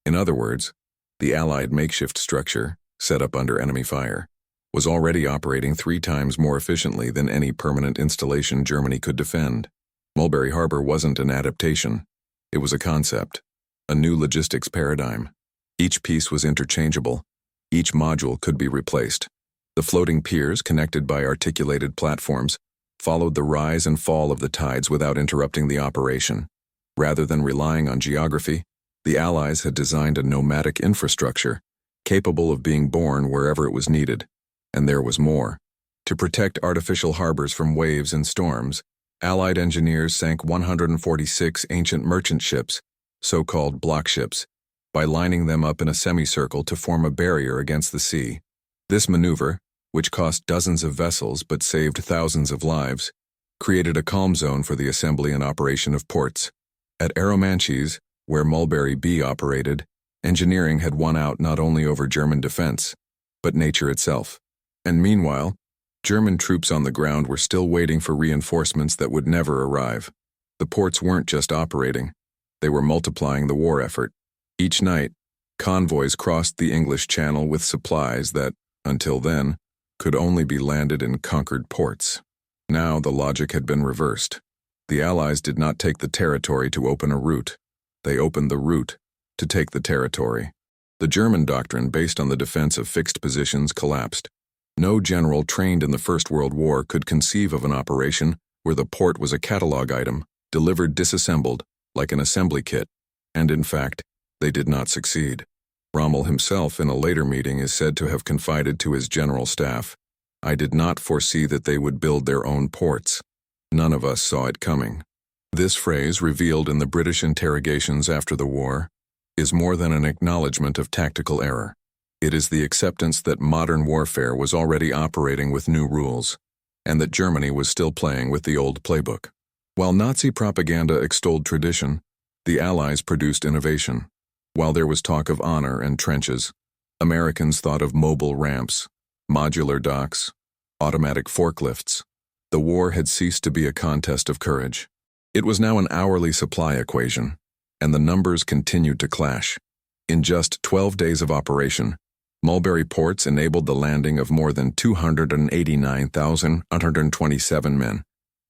In other words, the Allied makeshift structure, set up under enemy fire, was already operating 3 times more efficiently than any permanent installation Germany could defend. Mulberry Harbor wasn't an adaptation. It was a concept, a new logistics paradigm. Each piece was interchangeable. Each module could be replaced. The floating piers, connected by articulated platforms, followed the rise and fall of the tides without interrupting the operation. Rather than relying on geography, the Allies had designed a nomadic infrastructure, capable of being born wherever it was needed. And there was more. To protect artificial harbors from waves and storms, Allied engineers sank 146 ancient merchant ships, so-called block ships, by lining them up in a semicircle to form a barrier against the sea. This maneuver, which cost dozens of vessels but saved thousands of lives, created a calm zone for the assembly and operation of ports. At Arromanches, where Mulberry Bey operated, engineering had won out not only over German defense, but nature itself. And meanwhile, German troops on the ground were still waiting for reinforcements that would never arrive. The ports weren't just operating, they were multiplying the war effort. Each night, convoys crossed the English Channel with supplies that, until then, could only be landed in conquered ports. Now the logic had been reversed. The Allies did not take the territory to open a route. They opened the route to take the territory. The German doctrine based on the defense of fixed positions collapsed. No general trained in the First World War could conceive of an operation where the port was a catalog item, delivered disassembled, like an assembly kit. And in fact, they did not succeed. Rommel himself, in a later meeting, is said to have confided to his general staff, "I did not foresee that they would build their own ports. None of us saw it coming." This phrase, revealed in the British interrogations after the war, is more than an acknowledgement of tactical error. It is the acceptance that modern warfare was already operating with new rules, and that Germany was still playing with the old playbook. While Nazi propaganda extolled tradition, the Allies produced innovation. While there was talk of honor and trenches, Americans thought of mobile ramps, modular docks, automatic forklifts. The war had ceased to be a contest of courage. It was now an hourly supply equation, and the numbers continued to clash. In just 12 days of operation, Mulberry ports enabled the landing of more than 289,127 men,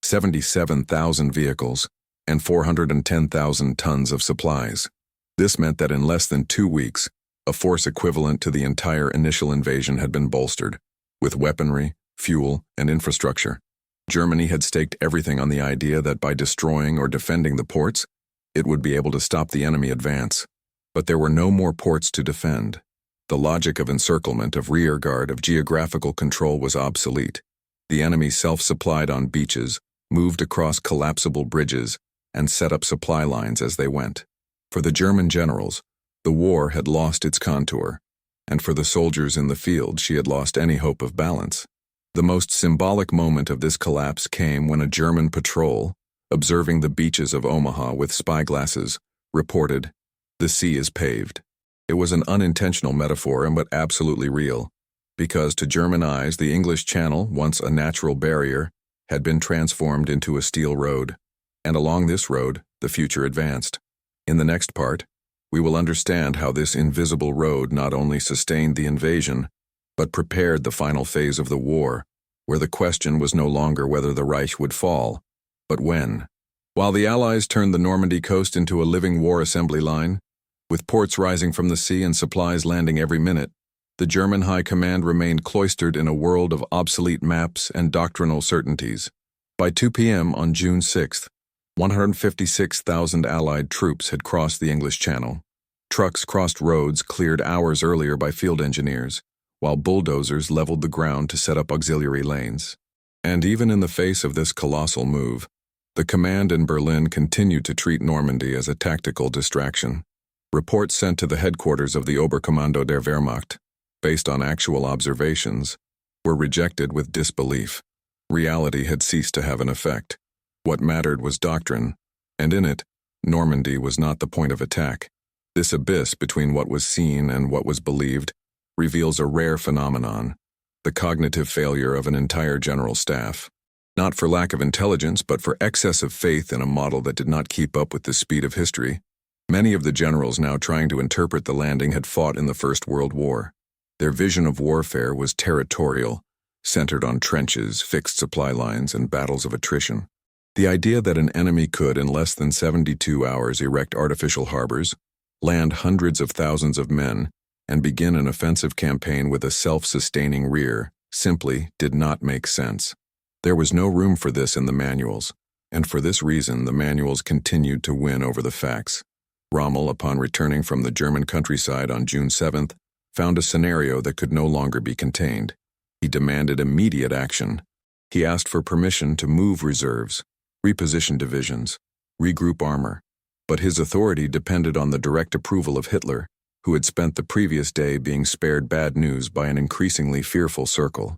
77,000 vehicles, and 410,000 tons of supplies. This meant that in less than 2 weeks, a force equivalent to the entire initial invasion had been bolstered, with weaponry, fuel, and infrastructure. Germany had staked everything on the idea that by destroying or defending the ports, it would be able to stop the enemy advance. But there were no more ports to defend. The logic of encirclement, of rearguard, of geographical control was obsolete. The enemy self-supplied on beaches, moved across collapsible bridges, and set up supply lines as they went. For the German generals, the war had lost its contour, and for the soldiers in the field, she had lost any hope of balance. The most symbolic moment of this collapse came when a German patrol, observing the beaches of Omaha with spyglasses, reported, "The sea is paved." It was an unintentional metaphor, but absolutely real, because to German eyes, the English Channel, once a natural barrier, had been transformed into a steel road, and along this road, the future advanced. In the next part, we will understand how this invisible road not only sustained the invasion, but prepared the final phase of the war, where the question was no longer whether the Reich would fall, but when. While the Allies turned the Normandy coast into a living war assembly line, with ports rising from the sea and supplies landing every minute, the German High Command remained cloistered in a world of obsolete maps and doctrinal certainties. By 2 p.m. on June 6th, 156,000 Allied troops had crossed the English Channel. Trucks crossed roads cleared hours earlier by field engineers, while bulldozers leveled the ground to set up auxiliary lanes. And even in the face of this colossal move, the command in Berlin continued to treat Normandy as a tactical distraction. Reports sent to the headquarters of the Oberkommando der Wehrmacht, based on actual observations, were rejected with disbelief. Reality had ceased to have an effect. What mattered was doctrine, and in it, Normandy was not the point of attack. This abyss between what was seen and what was believed reveals a rare phenomenon, the cognitive failure of an entire general staff. Not for lack of intelligence, but for excess of faith in a model that did not keep up with the speed of history. Many of the generals now trying to interpret the landing had fought in the First World War. Their vision of warfare was territorial, centered on trenches, fixed supply lines, and battles of attrition. The idea that an enemy could, in less than 72 hours, erect artificial harbors, land hundreds of thousands of men, and begin an offensive campaign with a self-sustaining rear simply did not make sense. There was no room for this in the manuals, and for this reason the manuals continued to win over the facts. Rommel, upon returning from the German countryside on June 7th, found a scenario that could no longer be contained. He demanded immediate action. He asked for permission to move reserves, reposition divisions, regroup armor, but his authority depended on the direct approval of Hitler, who had spent the previous day being spared bad news by an increasingly fearful circle.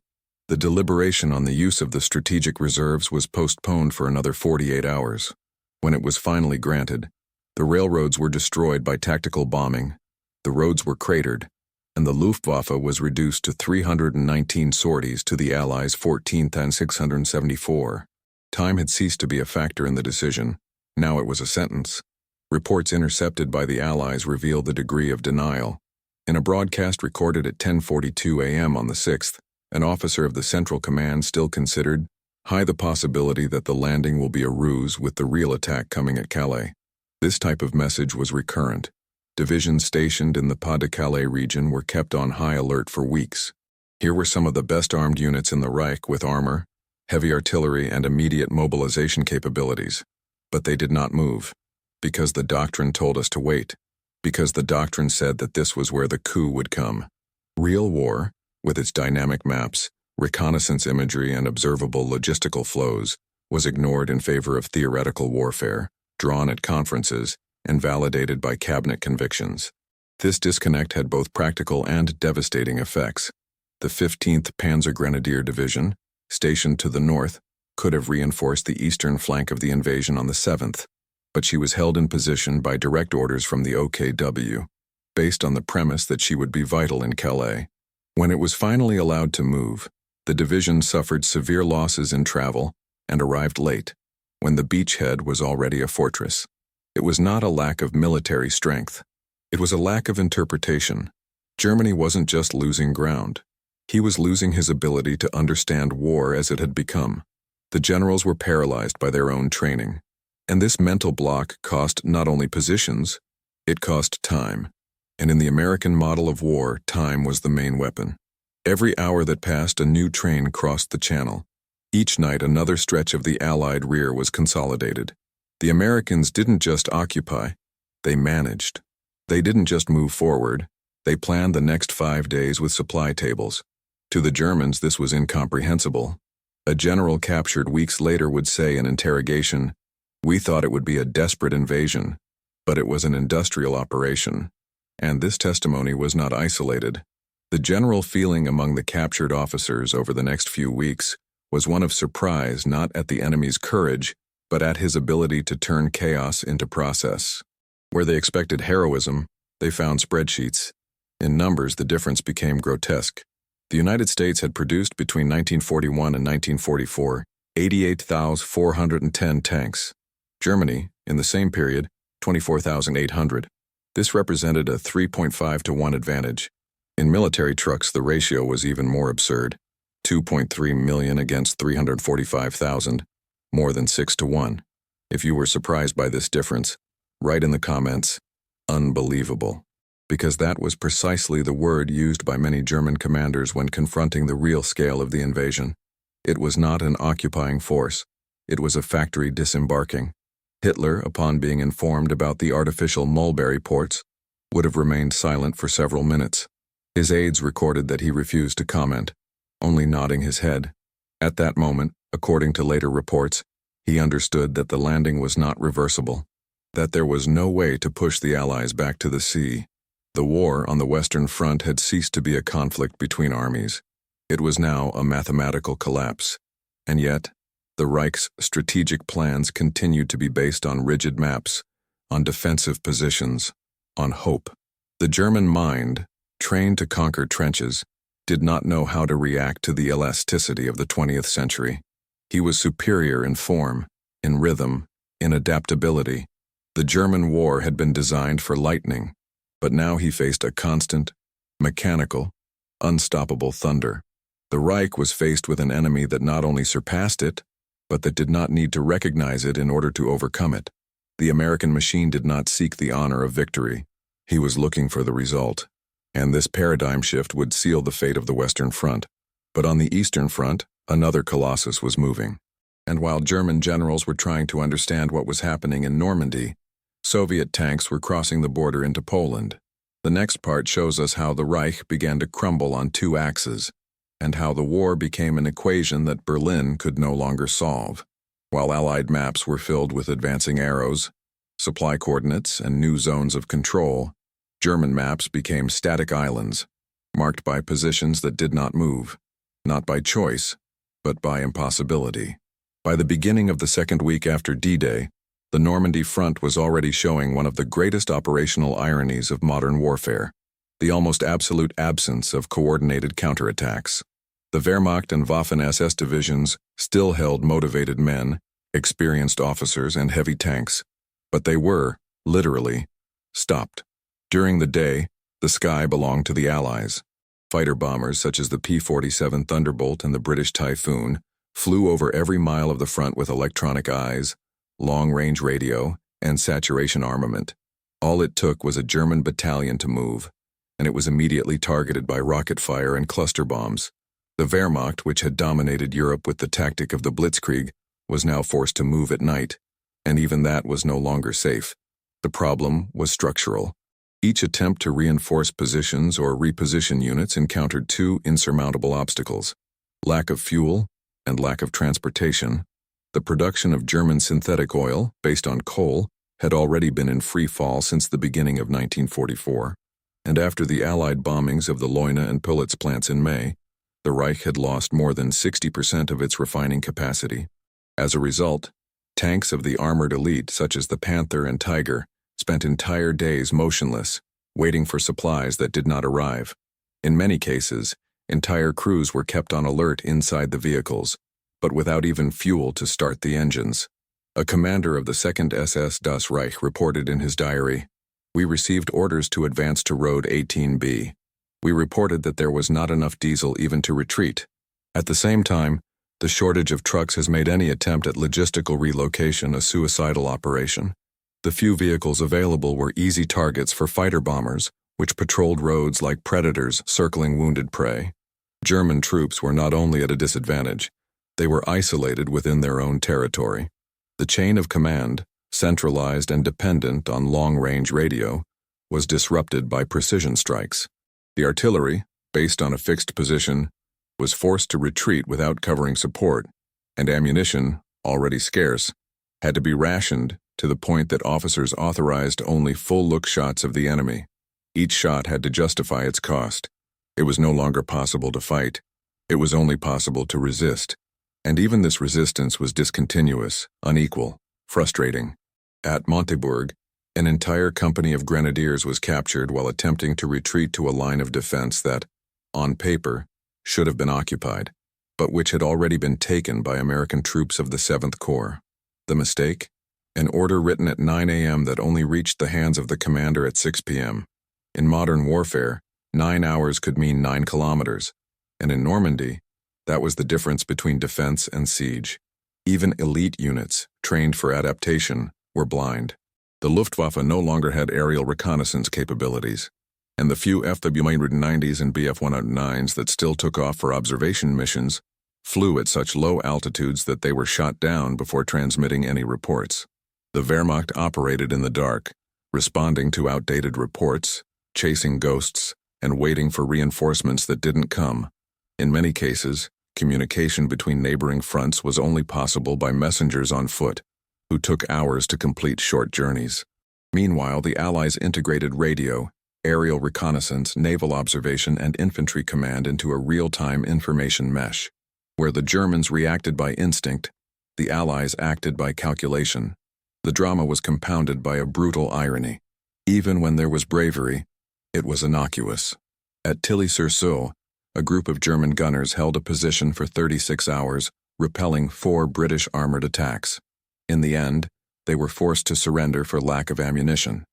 The deliberation on the use of the strategic reserves was postponed for another 48 hours. When it was finally granted, the railroads were destroyed by tactical bombing, the roads were cratered, and the Luftwaffe was reduced to 319 sorties to the Allies' 14,674. Time had ceased to be a factor in the decision. Now it was a sentence. Reports intercepted by the Allies revealed the degree of denial. In a broadcast recorded at 10:42 a.m. on the 6th, an officer of the Central Command still considered high the possibility that the landing will be a ruse with the real attack coming at Calais. This type of message was recurrent. Divisions stationed in the Pas-de-Calais region were kept on high alert for weeks. Here were some of the best armed units in the Reich with armor, heavy artillery, and immediate mobilization capabilities. But they did not move, because the doctrine told us to wait, because the doctrine said that this was where the coup would come. Real war, with its dynamic maps, reconnaissance imagery, and observable logistical flows, was ignored in favor of theoretical warfare, drawn at conferences, and validated by cabinet convictions. This disconnect had both practical and devastating effects. The 15th Panzer Grenadier Division, stationed to the north, could have reinforced the eastern flank of the invasion on the 7th, but she was held in position by direct orders from the OKW, based on the premise that she would be vital in Calais. When it was finally allowed to move, the division suffered severe losses in travel and arrived late, when the beachhead was already a fortress. It was not a lack of military strength. It was a lack of interpretation. Germany wasn't just losing ground. He was losing his ability to understand war as it had become. The generals were paralyzed by their own training. And this mental block cost not only positions, it cost time. And in the American model of war, time was the main weapon. Every hour that passed, a new train crossed the channel. Each night, another stretch of the Allied rear was consolidated. The Americans didn't just occupy, they managed. They didn't just move forward, they planned the next 5 days with supply tables. To the Germans, this was incomprehensible. A general captured weeks later would say in interrogation, "We thought it would be a desperate invasion, but it was an industrial operation." And this testimony was not isolated. The general feeling among the captured officers over the next few weeks was one of surprise not at the enemy's courage, but at his ability to turn chaos into process. Where they expected heroism, they found spreadsheets. In numbers, the difference became grotesque. The United States had produced between 1941 and 1944 88,410 tanks. Germany, in the same period, 24,800. This represented a 3.5 to 1 advantage. In military trucks, the ratio was even more absurd. 2.3 million against 345,000, more than 6 to 1. If you were surprised by this difference, write in the comments, "Unbelievable," because that was precisely the word used by many German commanders when confronting the real scale of the invasion. It was not an occupying force, it was a factory disembarking. Hitler, upon being informed about the artificial mulberry ports, would have remained silent for several minutes. His aides recorded that he refused to comment, only nodding his head. At that moment, according to later reports, he understood that the landing was not reversible, that there was no way to push the Allies back to the sea. The war on the Western Front had ceased to be a conflict between armies. It was now a mathematical collapse. And yet, the Reich's strategic plans continued to be based on rigid maps, on defensive positions, on hope. The German mind, trained to conquer trenches, did not know how to react to the elasticity of the 20th century. He was superior in form, in rhythm, in adaptability. The German war had been designed for lightning, but now he faced a constant, mechanical, unstoppable thunder. The Reich was faced with an enemy that not only surpassed it, but that did not need to recognize it in order to overcome it. The American machine did not seek the honor of victory. He was looking for the result. And this paradigm shift would seal the fate of the Western Front. But on the Eastern Front, another colossus was moving. And while German generals were trying to understand what was happening in Normandy, Soviet tanks were crossing the border into Poland. The next part shows us how the Reich began to crumble on two axes, and how the war became an equation that Berlin could no longer solve. While Allied maps were filled with advancing arrows, supply coordinates, and new zones of control, German maps became static islands, marked by positions that did not move, not by choice, but by impossibility. By the beginning of the second week after D-Day, the Normandy front was already showing one of the greatest operational ironies of modern warfare, the almost absolute absence of coordinated counterattacks. The Wehrmacht and Waffen-SS divisions still held motivated men, experienced officers, and heavy tanks, but they were, literally, stopped. During the day, the sky belonged to the Allies. Fighter bombers such as the P-47 Thunderbolt and the British Typhoon flew over every mile of the front with electronic eyes, long-range radio, and saturation armament. All it took was a German battalion to move, and it was immediately targeted by rocket fire and cluster bombs. The Wehrmacht, which had dominated Europe with the tactic of the Blitzkrieg, was now forced to move at night, and even that was no longer safe. The problem was structural. Each attempt to reinforce positions or reposition units encountered two insurmountable obstacles: lack of fuel and lack of transportation. The production of German synthetic oil, based on coal, had already been in free fall since the beginning of 1944, and after the Allied bombings of the Leuna and Pulitz plants in May, the Reich had lost more than 60% of its refining capacity. As a result, tanks of the armored elite, such as the Panther and Tiger, spent entire days motionless, waiting for supplies that did not arrive. In many cases, entire crews were kept on alert inside the vehicles, but without even fuel to start the engines. A commander of the 2nd SS Das Reich reported in his diary, "We received orders to advance to Road 18B. We reported that there was not enough diesel even to retreat. At the same time, the shortage of trucks has made any attempt at logistical relocation a suicidal operation. The few vehicles available were easy targets for fighter bombers, which patrolled roads like predators circling wounded prey. German troops were not only at a disadvantage, they were isolated within their own territory. The chain of command, centralized and dependent on long-range radio, was disrupted by precision strikes. The artillery, based on a fixed position, was forced to retreat without covering support, and ammunition, already scarce, had to be rationed to the point that officers authorized only full-look shots of the enemy. Each shot had to justify its cost. It was no longer possible to fight. It was only possible to resist. And even this resistance was discontinuous, unequal, frustrating. At Montabourg, an entire company of grenadiers was captured while attempting to retreat to a line of defense that, on paper, should have been occupied, but which had already been taken by American troops of the 7th Corps. The mistake? An order written at 9 a.m. that only reached the hands of the commander at 6 p.m. In modern warfare, 9 hours could mean 9 kilometers, and in Normandy, that was the difference between defense and siege. Even elite units, trained for adaptation, were blind. The Luftwaffe no longer had aerial reconnaissance capabilities, and the few FW-190s and Bf-109s that still took off for observation missions flew at such low altitudes that they were shot down before transmitting any reports. The Wehrmacht operated in the dark, responding to outdated reports, chasing ghosts, and waiting for reinforcements that didn't come. In many cases, communication between neighboring fronts was only possible by messengers on foot, who took hours to complete short journeys. Meanwhile, the Allies integrated radio, aerial reconnaissance, naval observation, and infantry command into a real-time information mesh. Where the Germans reacted by instinct, the Allies acted by calculation. The drama was compounded by a brutal irony. Even when there was bravery, it was innocuous. At Tilly-sur-Seulles, a group of German gunners held a position for 36 hours, repelling 4 British armored attacks. In the end, they were forced to surrender for lack of ammunition.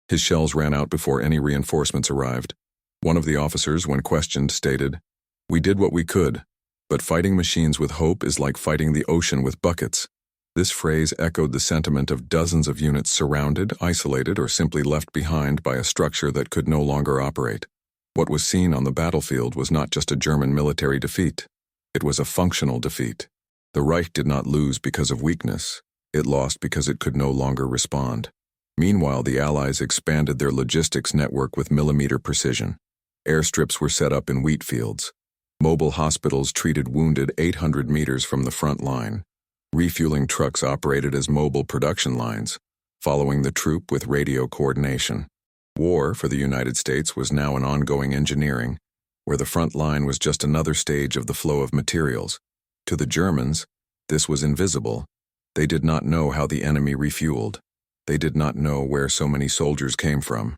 His shells ran out before any reinforcements arrived. One of the officers, when questioned, stated, "We did what we could, but fighting machines with hope is like fighting the ocean with buckets." This phrase echoed the sentiment of dozens of units surrounded, isolated, or simply left behind by a structure that could no longer operate. What was seen on the battlefield was not just a German military defeat. It was a functional defeat. The Reich did not lose because of weakness. It lost because it could no longer respond. Meanwhile, the Allies expanded their logistics network with millimeter precision. Airstrips were set up in wheat fields. Mobile hospitals treated wounded 800 meters from the front line. Refueling trucks operated as mobile production lines, following the troop with radio coordination. War for the United States was now an ongoing engineering, where the front line was just another stage of the flow of materials. To the Germans, this was invisible. They did not know how the enemy refueled. They did not know where so many soldiers came from.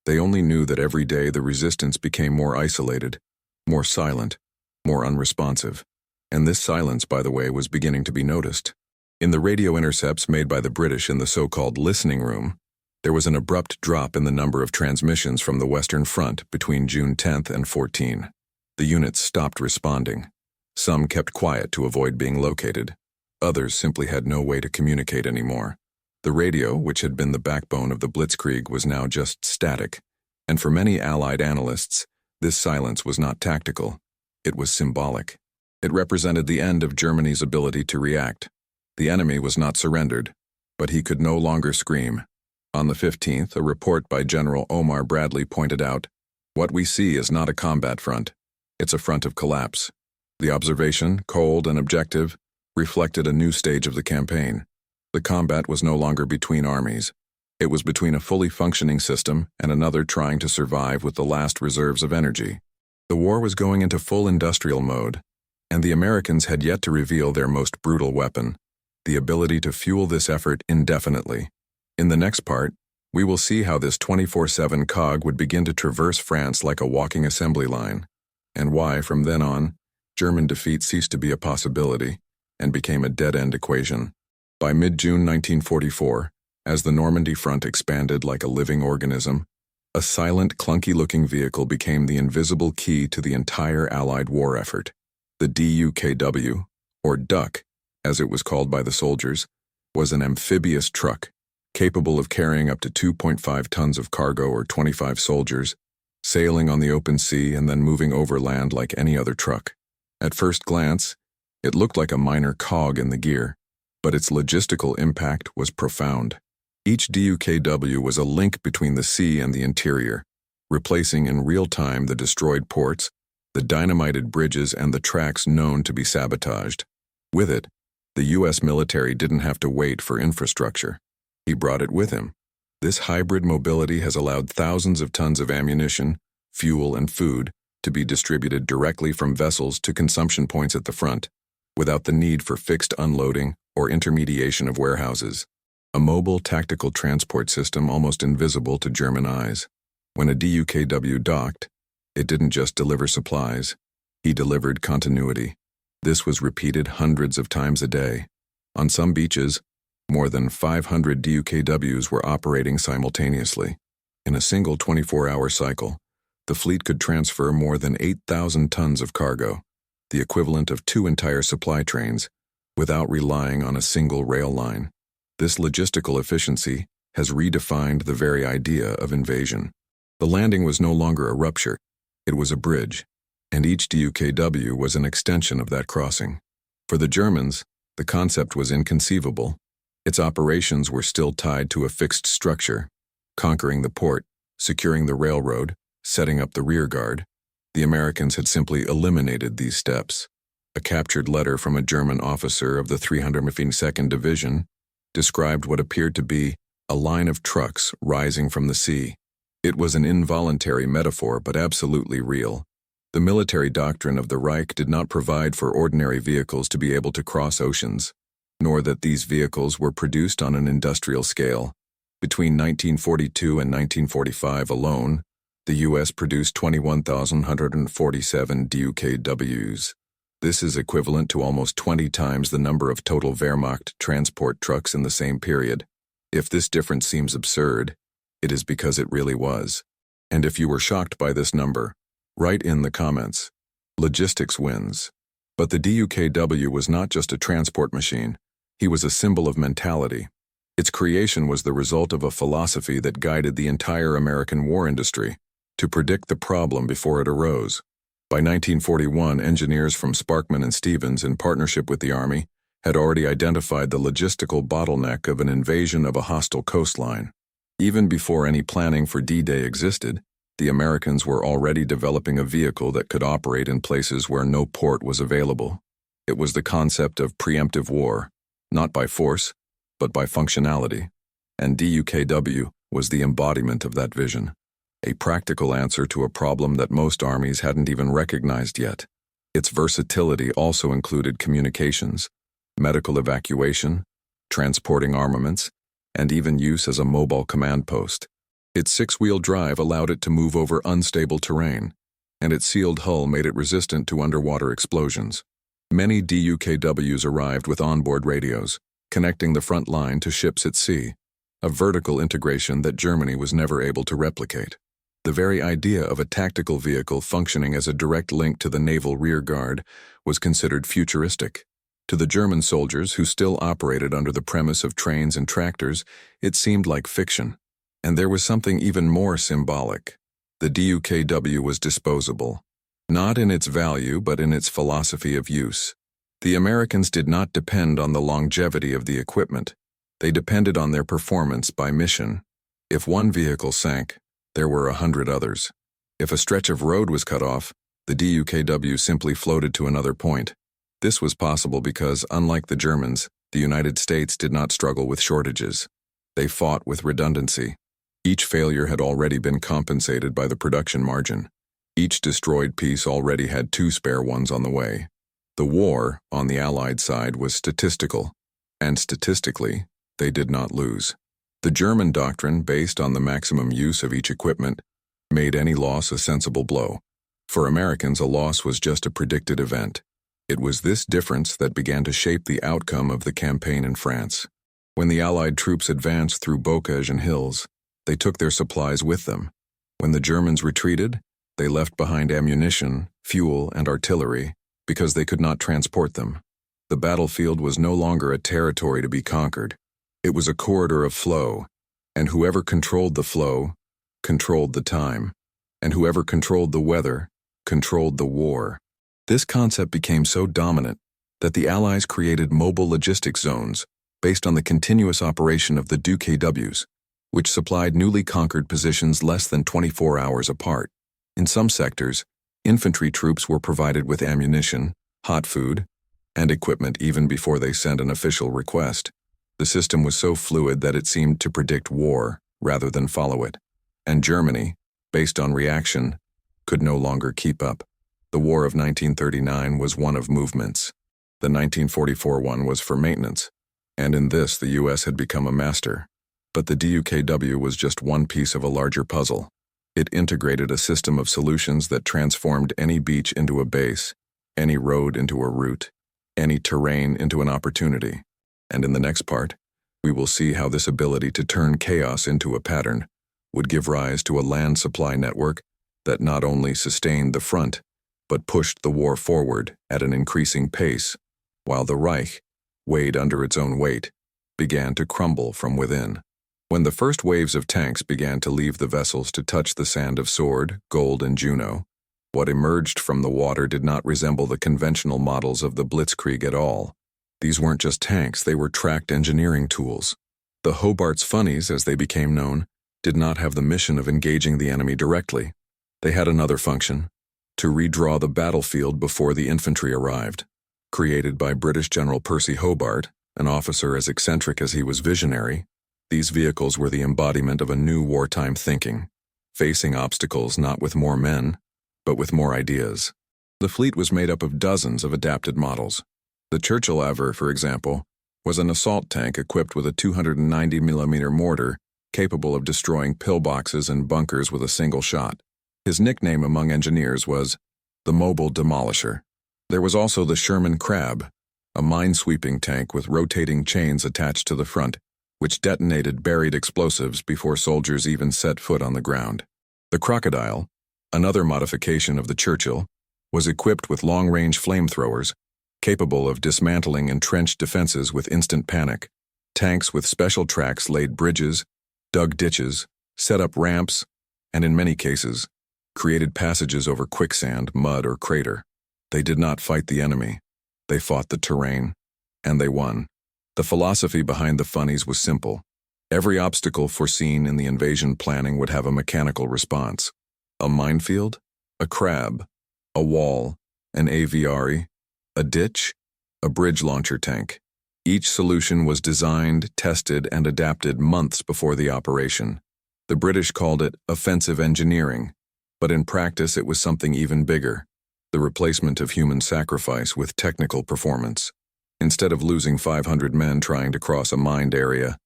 They only knew that every day the resistance became more isolated, more silent, more unresponsive. And this silence, by the way, was beginning to be noticed. In the radio intercepts made by the British in the so-called listening room, there was an abrupt drop in the number of transmissions from the Western Front between June 10th and 14. The units stopped responding. Some kept quiet to avoid being located. Others simply had no way to communicate anymore. The radio, which had been the backbone of the Blitzkrieg, was now just static. And for many Allied analysts, this silence was not tactical. It was symbolic. It represented the end of Germany's ability to react. The enemy was not surrendered, but he could no longer scream. On the 15th, a report by General Omar Bradley pointed out, "What we see is not a combat front. It's a front of collapse." The observation, cold and objective, reflected a new stage of the campaign. The combat was no longer between armies. It was between a fully functioning system and another trying to survive with the last reserves of energy. The war was going into full industrial mode, and the Americans had yet to reveal their most brutal weapon, the ability to fuel this effort indefinitely. In the next part, we will see how this 24/7 cog would begin to traverse France like a walking assembly line, and why, from then on, German defeat ceased to be a possibility and became a dead-end equation. By mid-June 1944, as the Normandy front expanded like a living organism, a silent, clunky-looking vehicle became the invisible key to the entire Allied war effort. The DUKW, or Duck, as it was called by the soldiers, was an amphibious truck, capable of carrying up to 2.5 tons of cargo or 25 soldiers, sailing on the open sea and then moving overland like any other truck. At first glance, it looked like a minor cog in the gear, but its logistical impact was profound. Each DUKW was a link between the sea and the interior, replacing in real time the destroyed ports, the dynamited bridges, and the tracks known to be sabotaged. With it, the U.S. military didn't have to wait for infrastructure. He brought it with him. This hybrid mobility has allowed thousands of tons of ammunition, fuel, and food to be distributed directly from vessels to consumption points at the front, without the need for fixed unloading or intermediation of warehouses. A mobile tactical transport system almost invisible to German eyes. When a DUKW docked, it didn't just deliver supplies, he delivered continuity. This was repeated hundreds of times a day. On some beaches, more than 500 DUKWs were operating simultaneously. In a single 24-hour cycle, the fleet could transfer more than 8,000 tons of cargo, the equivalent of 2 entire supply trains, without relying on a single rail line. This logistical efficiency has redefined the very idea of invasion. The landing was no longer a rupture, it was a bridge, and each DUKW was an extension of that crossing. For the Germans, the concept was inconceivable. Its operations were still tied to a fixed structure: conquering the port, securing the railroad, setting up the rearguard. The Americans had simply eliminated these steps. A captured letter from a German officer of the 352nd Division described what appeared to be a line of trucks rising from the sea. It was an involuntary metaphor, but absolutely real. The military doctrine of the Reich did not provide for ordinary vehicles to be able to cross oceans, nor that these vehicles were produced on an industrial scale. Between 1942 and 1945 alone, the U.S. produced 21,147 DUKWs. This is equivalent to almost 20 times the number of total Wehrmacht transport trucks in the same period. If this difference seems absurd, it is because it really was. And if you were shocked by this number, write in the comments. Logistics wins. But the DUKW was not just a transport machine. He was a symbol of mentality. Its creation was the result of a philosophy that guided the entire American war industry: to predict the problem before it arose. By 1941, engineers from Sparkman and Stevens, in partnership with the Army, had already identified the logistical bottleneck of an invasion of a hostile coastline. Even before any planning for D-Day existed, the Americans were already developing a vehicle that could operate in places where no port was available. It was the concept of preemptive war, not by force, but by functionality. And DUKW was the embodiment of that vision, a practical answer to a problem that most armies hadn't even recognized yet. Its versatility also included communications, medical evacuation, transporting armaments, and even use as a mobile command post. Its six-wheel drive allowed it to move over unstable terrain, and its sealed hull made it resistant to underwater explosions. Many DUKWs arrived with onboard radios, connecting the front line to ships at sea, a vertical integration that Germany was never able to replicate. The very idea of a tactical vehicle functioning as a direct link to the naval rearguard was considered futuristic. To the German soldiers, who still operated under the premise of trains and tractors, it seemed like fiction. And there was something even more symbolic. The DUKW was disposable, not in its value but in its philosophy of use. The Americans did not depend on the longevity of the equipment. They depended on their performance by mission. If one vehicle sank, there were 100 others. If a stretch of road was cut off, the DUKW simply floated to another point. This was possible because, unlike the Germans, the United States did not struggle with shortages. They fought with redundancy. Each failure had already been compensated by the production margin. Each destroyed piece already had 2 spare ones on the way. The war, on the Allied side, was statistical, and statistically, they did not lose. The German doctrine, based on the maximum use of each equipment, made any loss a sensible blow. For Americans, a loss was just a predicted event. It was this difference that began to shape the outcome of the campaign in France. When the Allied troops advanced through Bocage and hills, they took their supplies with them. When the Germans retreated, they left behind ammunition, fuel, and artillery because they could not transport them. The battlefield was no longer a territory to be conquered. It was a corridor of flow, and whoever controlled the flow controlled the time, and whoever controlled the weather controlled the war. This concept became so dominant that the Allies created mobile logistics zones based on the continuous operation of the DUKWs, which supplied newly conquered positions less than 24 hours apart. In some sectors, infantry troops were provided with ammunition, hot food, and equipment even before they sent an official request. The system was so fluid that it seemed to predict war rather than follow it. And Germany, based on reaction, could no longer keep up. The War of 1939 was one of movements. The 1944 one was for maintenance, and in this the U.S. had become a master. But the DUKW was just one piece of a larger puzzle. It integrated a system of solutions that transformed any beach into a base, any road into a route, any terrain into an opportunity. And in the next part, we will see how this ability to turn chaos into a pattern would give rise to a land supply network that not only sustained the front, but pushed the war forward at an increasing pace, while the Reich, weighed under its own weight, began to crumble from within. When the first waves of tanks began to leave the vessels to touch the sand of Sword, Gold, and Juno, what emerged from the water did not resemble the conventional models of the Blitzkrieg at all. These weren't just tanks, they were tracked engineering tools. The Hobart's funnies, as they became known, did not have the mission of engaging the enemy directly. They had another function: to redraw the battlefield before the infantry arrived. Created by British General Percy Hobart, an officer as eccentric as he was visionary, these vehicles were the embodiment of a new wartime thinking, facing obstacles not with more men, but with more ideas. The fleet was made up of dozens of adapted models. The Churchill Aver, for example, was an assault tank equipped with a 290mm mortar capable of destroying pillboxes and bunkers with a single shot. His nickname among engineers was the Mobile Demolisher. There was also the Sherman Crab, a mine-sweeping tank with rotating chains attached to the front, which detonated buried explosives before soldiers even set foot on the ground. The Crocodile, another modification of the Churchill, was equipped with long-range flamethrowers, capable of dismantling entrenched defenses with instant panic. Tanks with special tracks laid bridges, dug ditches, set up ramps, and in many cases, created passages over quicksand, mud, or crater. They did not fight the enemy. They fought the terrain, and they won. The philosophy behind the funnies was simple. Every obstacle foreseen in the invasion planning would have a mechanical response. A minefield, a crab, a wall, an aviary, a ditch, a bridge launcher tank. Each solution was designed, tested, and adapted months before the operation. The British called it offensive engineering, but in practice it was something even bigger: the replacement of human sacrifice with technical performance. Instead of losing 500 men trying to cross a mined area,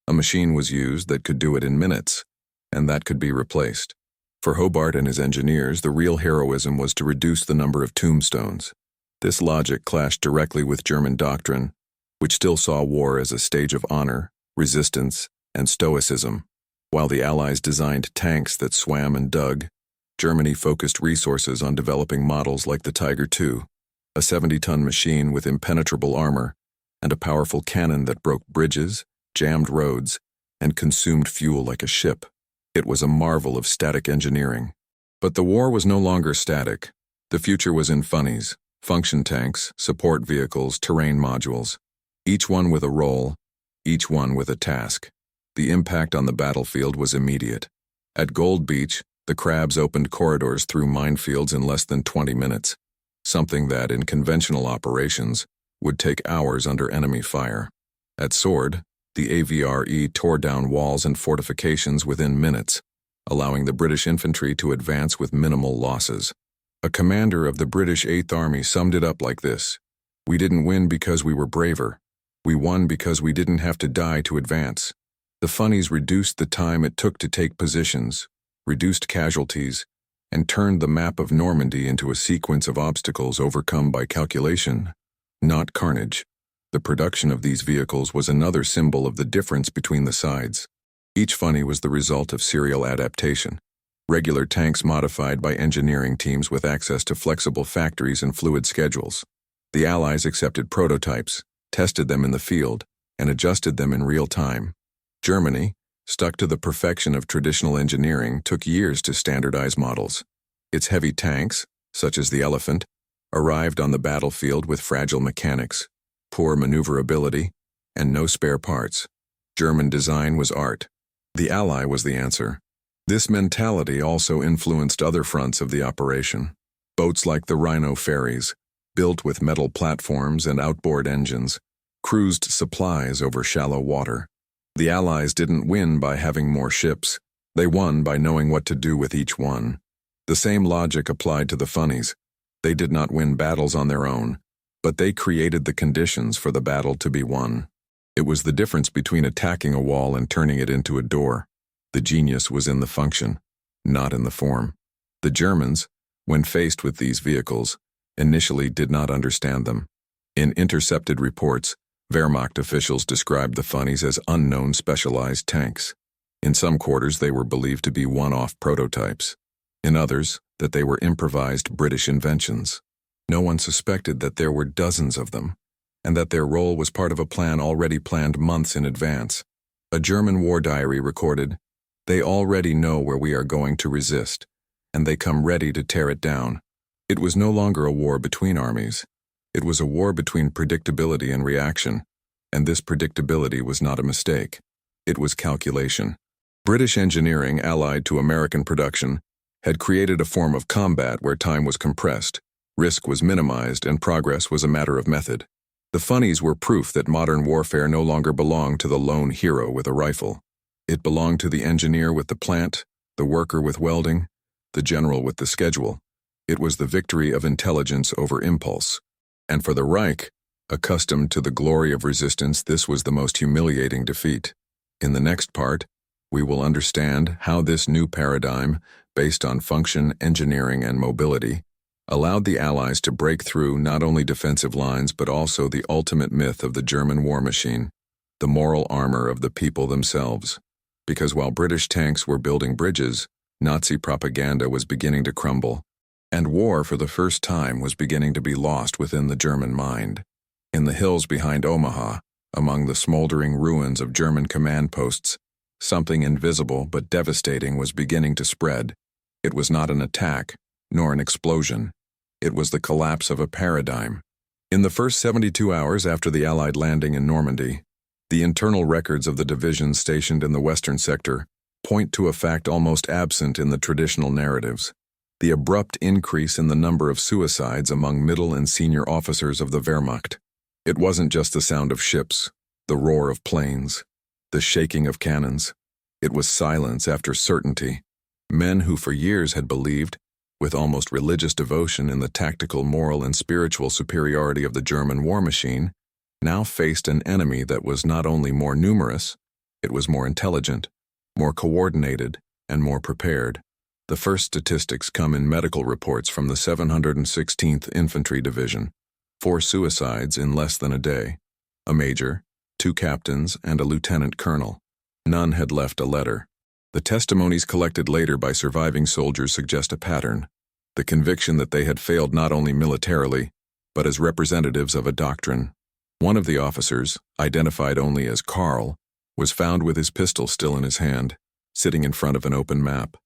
a machine was used that could do it in minutes, and that could be replaced. For Hobart and his engineers, the real heroism was to reduce the number of tombstones. This logic clashed directly with German doctrine, which still saw war as a stage of honor, resistance, and stoicism. While the Allies designed tanks that swam and dug, Germany focused resources on developing models like the Tiger II, a 70-ton machine with impenetrable armor and a powerful cannon that broke bridges, jammed roads, and consumed fuel like a ship. It was a marvel of static engineering. But the war was no longer static. The future was in funnies, function tanks, support vehicles, terrain modules, each one with a role, each one with a task. The impact on the battlefield was immediate. At Gold Beach, the Crabs opened corridors through minefields in less than 20 minutes, something that, in conventional operations, would take hours under enemy fire. At Sword, the AVRE tore down walls and fortifications within minutes, allowing the British infantry to advance with minimal losses. A commander of the British 8th Army summed it up like this: "We didn't win because we were braver. We won because we didn't have to die to advance." The funnies reduced the time it took to take positions, reduced casualties, and turned the map of Normandy into a sequence of obstacles overcome by calculation, not carnage. The production of these vehicles was another symbol of the difference between the sides. Each funny was the result of serial adaptation. Regular tanks modified by engineering teams with access to flexible factories and fluid schedules. The Allies accepted prototypes, tested them in the field, and adjusted them in real time. Germany, stuck to the perfection of traditional engineering, took years to standardize models. Its heavy tanks, such as the Elephant, arrived on the battlefield with fragile mechanics, poor maneuverability, and no spare parts. German design was art. The Ally was the answer. This mentality also influenced other fronts of the operation. Boats like the Rhino ferries, built with metal platforms and outboard engines, cruised supplies over shallow water. The Allies didn't win by having more ships. They won by knowing what to do with each one. The same logic applied to the funnies. They did not win battles on their own, but they created the conditions for the battle to be won. It was the difference between attacking a wall and turning it into a door. The genius was in the function, not in the form. The Germans, when faced with these vehicles, initially did not understand them. In intercepted reports, Wehrmacht officials described the funnies as unknown specialized tanks. In some quarters, they were believed to be one-off prototypes. In others, that they were improvised British inventions. No one suspected that there were dozens of them, and that their role was part of a plan already planned months in advance. A German war diary recorded, "They already know where we are going to resist, and they come ready to tear it down." It was no longer a war between armies. It was a war between predictability and reaction, and this predictability was not a mistake. It was calculation. British engineering, allied to American production, had created a form of combat where time was compressed, risk was minimized, and progress was a matter of method. The funnies were proof that modern warfare no longer belonged to the lone hero with a rifle. It belonged to the engineer with the plant, the worker with welding, the general with the schedule. It was the victory of intelligence over impulse. And for the Reich, accustomed to the glory of resistance, this was the most humiliating defeat. In the next part, we will understand how this new paradigm, based on function, engineering, and mobility, allowed the Allies to break through not only defensive lines but also the ultimate myth of the German war machine, the moral armor of the people themselves. Because while British tanks were building bridges, Nazi propaganda was beginning to crumble, and war for the first time was beginning to be lost within the German mind. In the hills behind Omaha, among the smoldering ruins of German command posts, something invisible but devastating was beginning to spread. It was not an attack, nor an explosion. It was the collapse of a paradigm. In the first 72 hours after the Allied landing in Normandy, the internal records of the divisions stationed in the western sector point to a fact almost absent in the traditional narratives: the abrupt increase in the number of suicides among middle and senior officers of the Wehrmacht. It wasn't just the sound of ships, the roar of planes, the shaking of cannons. It was silence after certainty. Men who for years had believed, with almost religious devotion, in the tactical, moral, and spiritual superiority of the German war machine, now faced an enemy that was not only more numerous, it was more intelligent, more coordinated, and more prepared. The first statistics come in medical reports from the 716th Infantry Division. 4 suicides in less than a day. A major, 2 captains, and a lieutenant colonel. None had left a letter. The testimonies collected later by surviving soldiers suggest a pattern: the conviction that they had failed not only militarily, but as representatives of a doctrine. One of the officers, identified only as Karl, was found with his pistol still in his hand, sitting in front of an open map.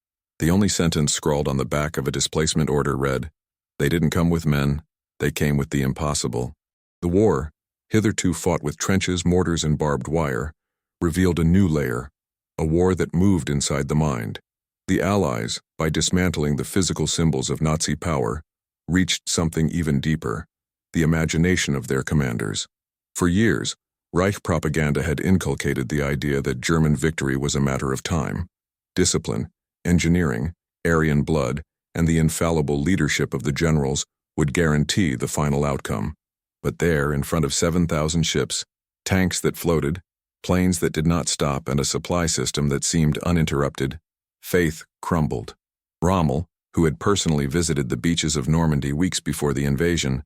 The only sentence scrawled on the back of a displacement order read, "They didn't come with men, they came with the impossible." The war, hitherto fought with trenches, mortars, and barbed wire, revealed a new layer, a war that moved inside the mind. The Allies, by dismantling the physical symbols of Nazi power, reached something even deeper: the imagination of their commanders. For years, Reich propaganda had inculcated the idea that German victory was a matter of time. Discipline, engineering, Aryan blood, and the infallible leadership of the generals would guarantee the final outcome. But there, in front of 7,000 ships, tanks that floated, planes that did not stop, and a supply system that seemed uninterrupted, faith crumbled. Rommel, who had personally visited the beaches of Normandy weeks before the invasion,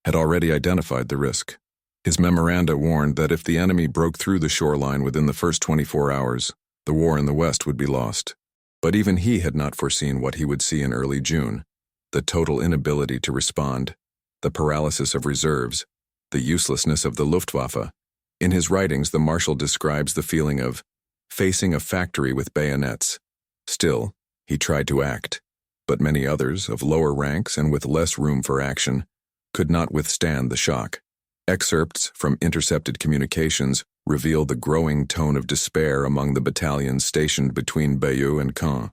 had already identified the risk. His memoranda warned that if the enemy broke through the shoreline within the first 24 hours, the war in the West would be lost. But even he had not foreseen what he would see in early June: the total inability to respond, the paralysis of reserves, the uselessness of the Luftwaffe. In his writings, the Marshal describes the feeling of facing a factory with bayonets. Still, he tried to act, but many others, of lower ranks and with less room for action, could not withstand the shock. Excerpts from intercepted communications reveal the growing tone of despair among the battalions stationed between Bayeux and Caen.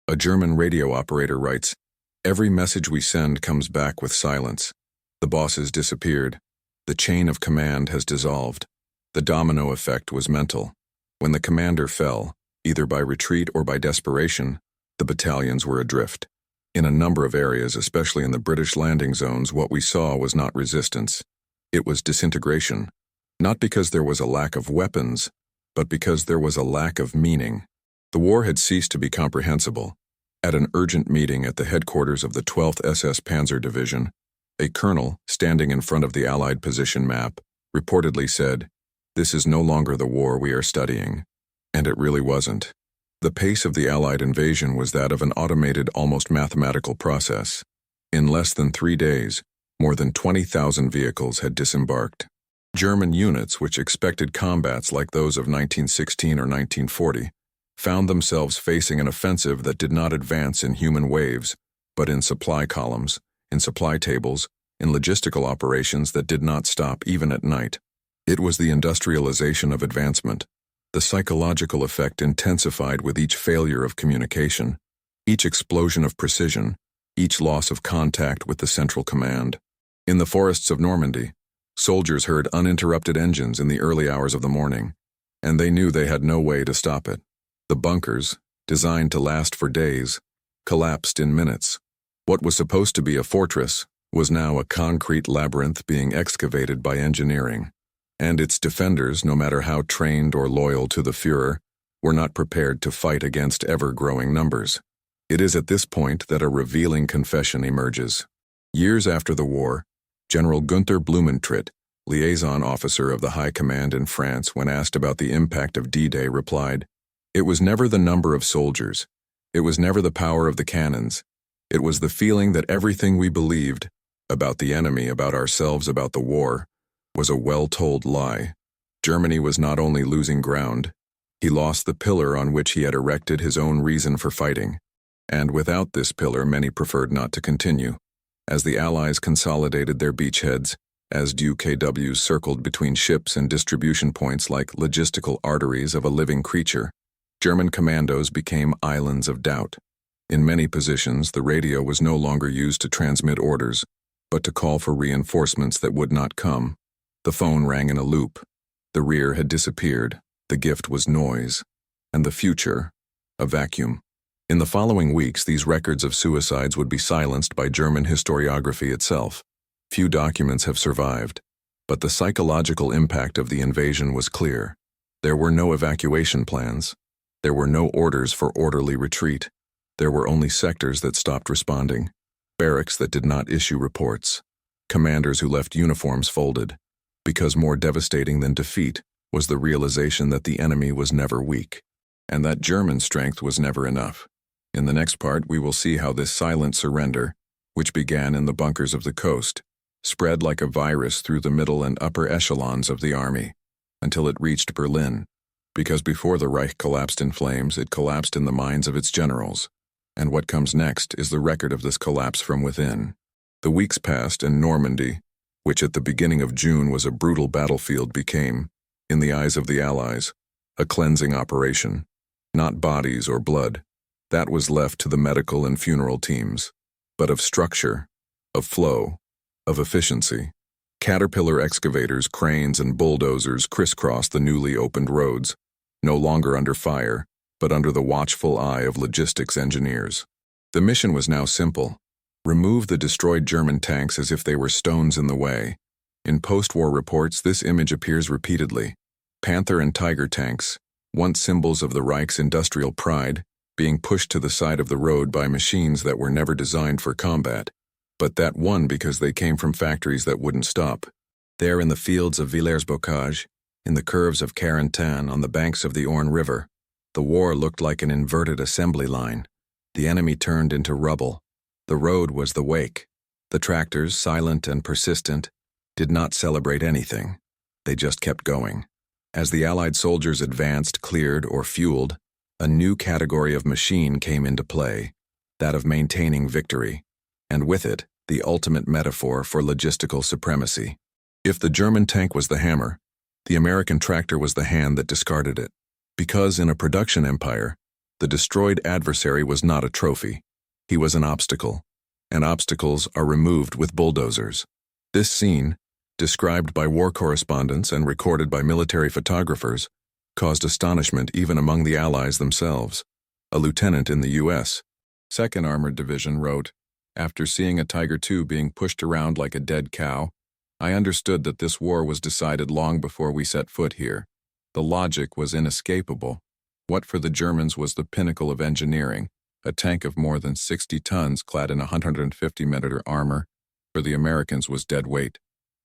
A German radio operator writes, "Every message we send comes back with silence. The bosses disappeared. The chain of command has dissolved. The domino effect was mental. When the commander fell, either by retreat or by desperation, the battalions were adrift. In a number of areas, especially in the British landing zones, what we saw was not resistance. It was disintegration, not because there was a lack of weapons, but because there was a lack of meaning." The war had ceased to be comprehensible. At an urgent meeting at the headquarters of the 12th SS Panzer Division, a colonel, standing in front of the Allied position map, reportedly said, "This is no longer the war we are studying." And it really wasn't. The pace of the Allied invasion was that of an automated, almost mathematical process. In less than 3 days, more than 20,000 vehicles had disembarked. German units, which expected combats like those of 1916 or 1940, found themselves facing an offensive that did not advance in human waves, but in supply columns, in supply tables, in logistical operations that did not stop even at night. It was the industrialization of advancement. The psychological effect intensified with each failure of communication, each explosion of precision, each loss of contact with the central command. In the forests of Normandy, soldiers heard uninterrupted engines in the early hours of the morning, and they knew they had no way to stop it. The bunkers, designed to last for days, collapsed in minutes. What was supposed to be a fortress was now a concrete labyrinth being excavated by engineering, and its defenders, no matter how trained or loyal to the Führer, were not prepared to fight against ever-growing numbers. It is at this point that a revealing confession emerges. Years after the war, General Günther Blumentritt, liaison officer of the High Command in France, when asked about the impact of D-Day, replied, "It was never the number of soldiers. It was never the power of the cannons. It was the feeling that everything we believed, about the enemy, about ourselves, about the war, was a well-told lie. Germany was not only losing ground, he lost the pillar on which he had erected his own reason for fighting. And without this pillar, many preferred not to continue. As the Allies consolidated their beachheads, as UKWs circled between ships and distribution points like logistical arteries of a living creature, German commandos became islands of doubt. In many positions, the radio was no longer used to transmit orders, but to call for reinforcements that would not come. The phone rang in a loop. The rear had disappeared, the gift was noise, and the future, a vacuum. In the following weeks, these records of suicides would be silenced by German historiography itself. Few documents have survived, but the psychological impact of the invasion was clear. There were no evacuation plans. There were no orders for orderly retreat. There were only sectors that stopped responding, barracks that did not issue reports, commanders who left uniforms folded, because more devastating than defeat was the realization that the enemy was never weak, and that German strength was never enough. In the next part, we will see how this silent surrender, which began in the bunkers of the coast, spread like a virus through the middle and upper echelons of the army, until it reached Berlin, because before the Reich collapsed in flames, it collapsed in the minds of its generals. And what comes next is the record of this collapse from within. The weeks passed, and Normandy, which at the beginning of June was a brutal battlefield, became, in the eyes of the Allies, a cleansing operation. Not bodies or blood. That was left to the medical and funeral teams, but of structure, of flow, of efficiency. Caterpillar excavators, cranes, and bulldozers crisscrossed the newly opened roads, no longer under fire, but under the watchful eye of logistics engineers. The mission was now simple. Remove the destroyed German tanks as if they were stones in the way. In post-war reports, this image appears repeatedly. Panther and Tiger tanks, once symbols of the Reich's industrial pride, being pushed to the side of the road by machines that were never designed for combat, but that won because they came from factories that wouldn't stop. There in the fields of Villers-Bocage, in the curves of Carentan, on the banks of the Orne River, the war looked like an inverted assembly line. The enemy turned into rubble. The road was the wake. The tractors, silent and persistent, did not celebrate anything. They just kept going. As the Allied soldiers advanced, cleared, or fueled, a new category of machine came into play, that of maintaining victory, and with it, the ultimate metaphor for logistical supremacy. If the German tank was the hammer, the American tractor was the hand that discarded it. Because in a production empire, the destroyed adversary was not a trophy. He was an obstacle, and obstacles are removed with bulldozers. This scene, described by war correspondents and recorded by military photographers, caused astonishment even among the Allies themselves. A lieutenant in the U.S. 2nd Armored Division wrote, "After seeing a Tiger II being pushed around like a dead cow, I understood that this war was decided long before we set foot here. The logic was inescapable. What for the Germans was the pinnacle of engineering, a tank of more than 60 tons clad in 150-meter armor, for the Americans was dead weight,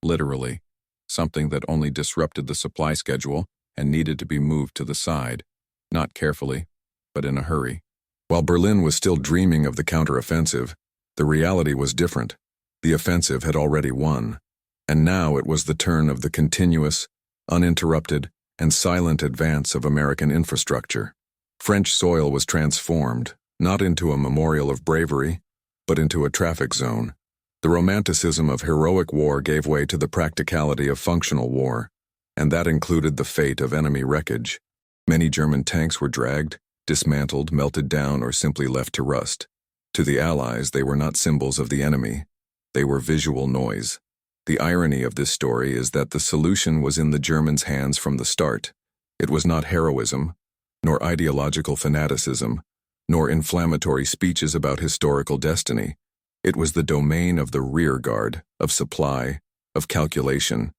literally, something that only disrupted the supply schedule and needed to be moved to the side, not carefully, but in a hurry." While Berlin was still dreaming of the counteroffensive, the reality was different. The offensive had already won, and now it was the turn of the continuous, uninterrupted, and silent advance of American infrastructure. French soil was transformed, not into a memorial of bravery, but into a traffic zone. The romanticism of heroic war gave way to the practicality of functional war, and that included the fate of enemy wreckage. Many German tanks were dragged, dismantled, melted down, or simply left to rust. To the Allies, they were not symbols of the enemy. They were visual noise. The irony of this story is that the solution was in the Germans' hands from the start. It was not heroism, nor ideological fanaticism, nor inflammatory speeches about historical destiny. It was the domain of the rear guard, of supply, of calculation.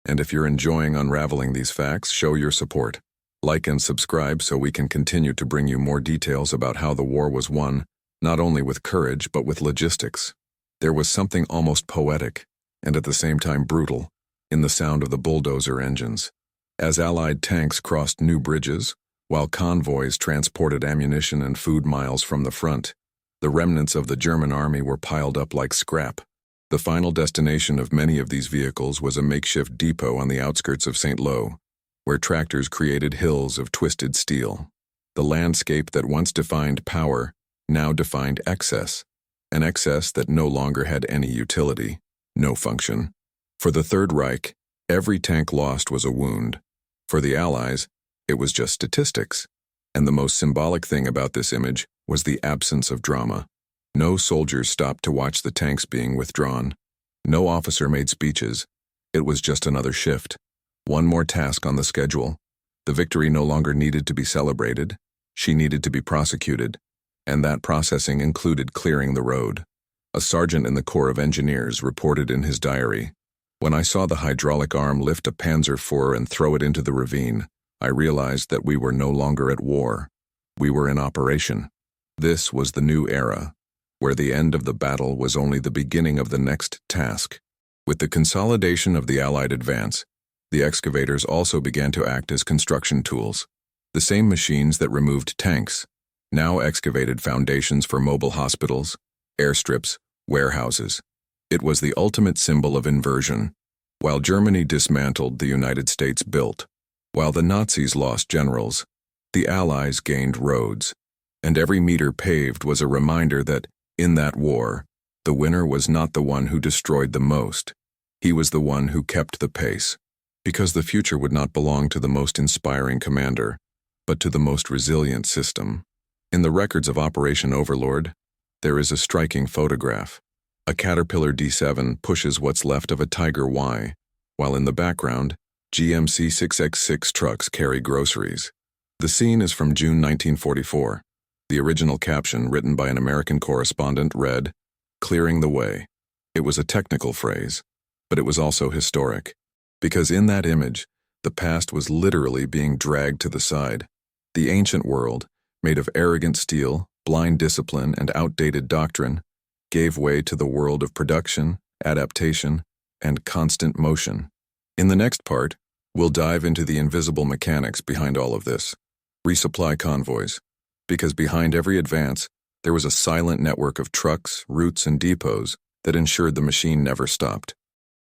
And if you're enjoying unraveling these facts, show your support. Like and subscribe so we can continue to bring you more details about how the war was won, not only with courage but with logistics. There was something almost poetic, and at the same time brutal, in the sound of the bulldozer engines. As Allied tanks crossed new bridges, while convoys transported ammunition and food miles from the front, the remnants of the German army were piled up like scrap. The final destination of many of these vehicles was a makeshift depot on the outskirts of St. Lo, where tractors created hills of twisted steel. The landscape that once defined power now defined excess, an excess that no longer had any utility, no function. For the Third Reich, every tank lost was a wound. For the Allies, it was just statistics. And the most symbolic thing about this image was the absence of drama. No soldiers stopped to watch the tanks being withdrawn. No officer made speeches. It was just another shift. One more task on the schedule. The victory no longer needed to be celebrated. She needed to be prosecuted. And that processing included clearing the road. A sergeant in the Corps of Engineers reported in his diary, "When I saw the hydraulic arm lift a Panzer IV and throw it into the ravine, I realized that we were no longer at war. We were in operation." This was the new era, where the end of the battle was only the beginning of the next task. With the consolidation of the Allied advance, the excavators also began to act as construction tools. The same machines that removed tanks now excavated foundations for mobile hospitals, airstrips, warehouses. It was the ultimate symbol of inversion. While Germany dismantled, the United States built. While the Nazis lost generals, the Allies gained roads. And every meter paved was a reminder that, in that war, the winner was not the one who destroyed the most. He was the one who kept the pace. Because the future would not belong to the most inspiring commander, but to the most resilient system. In the records of Operation Overlord, there is a striking photograph. A Caterpillar D7 pushes what's left of a Tiger Y, while in the background, GMC 6X6 trucks carry groceries. The scene is from June 1944. The original caption, written by an American correspondent, read, "Clearing the way." It was a technical phrase, but it was also historic, because in that image, the past was literally being dragged to the side. The ancient world, made of arrogant steel, blind discipline, and outdated doctrine, gave way to the world of production, adaptation, and constant motion. In the next part, we'll dive into the invisible mechanics behind all of this. Resupply convoys. Because behind every advance, there was a silent network of trucks, routes, and depots that ensured the machine never stopped.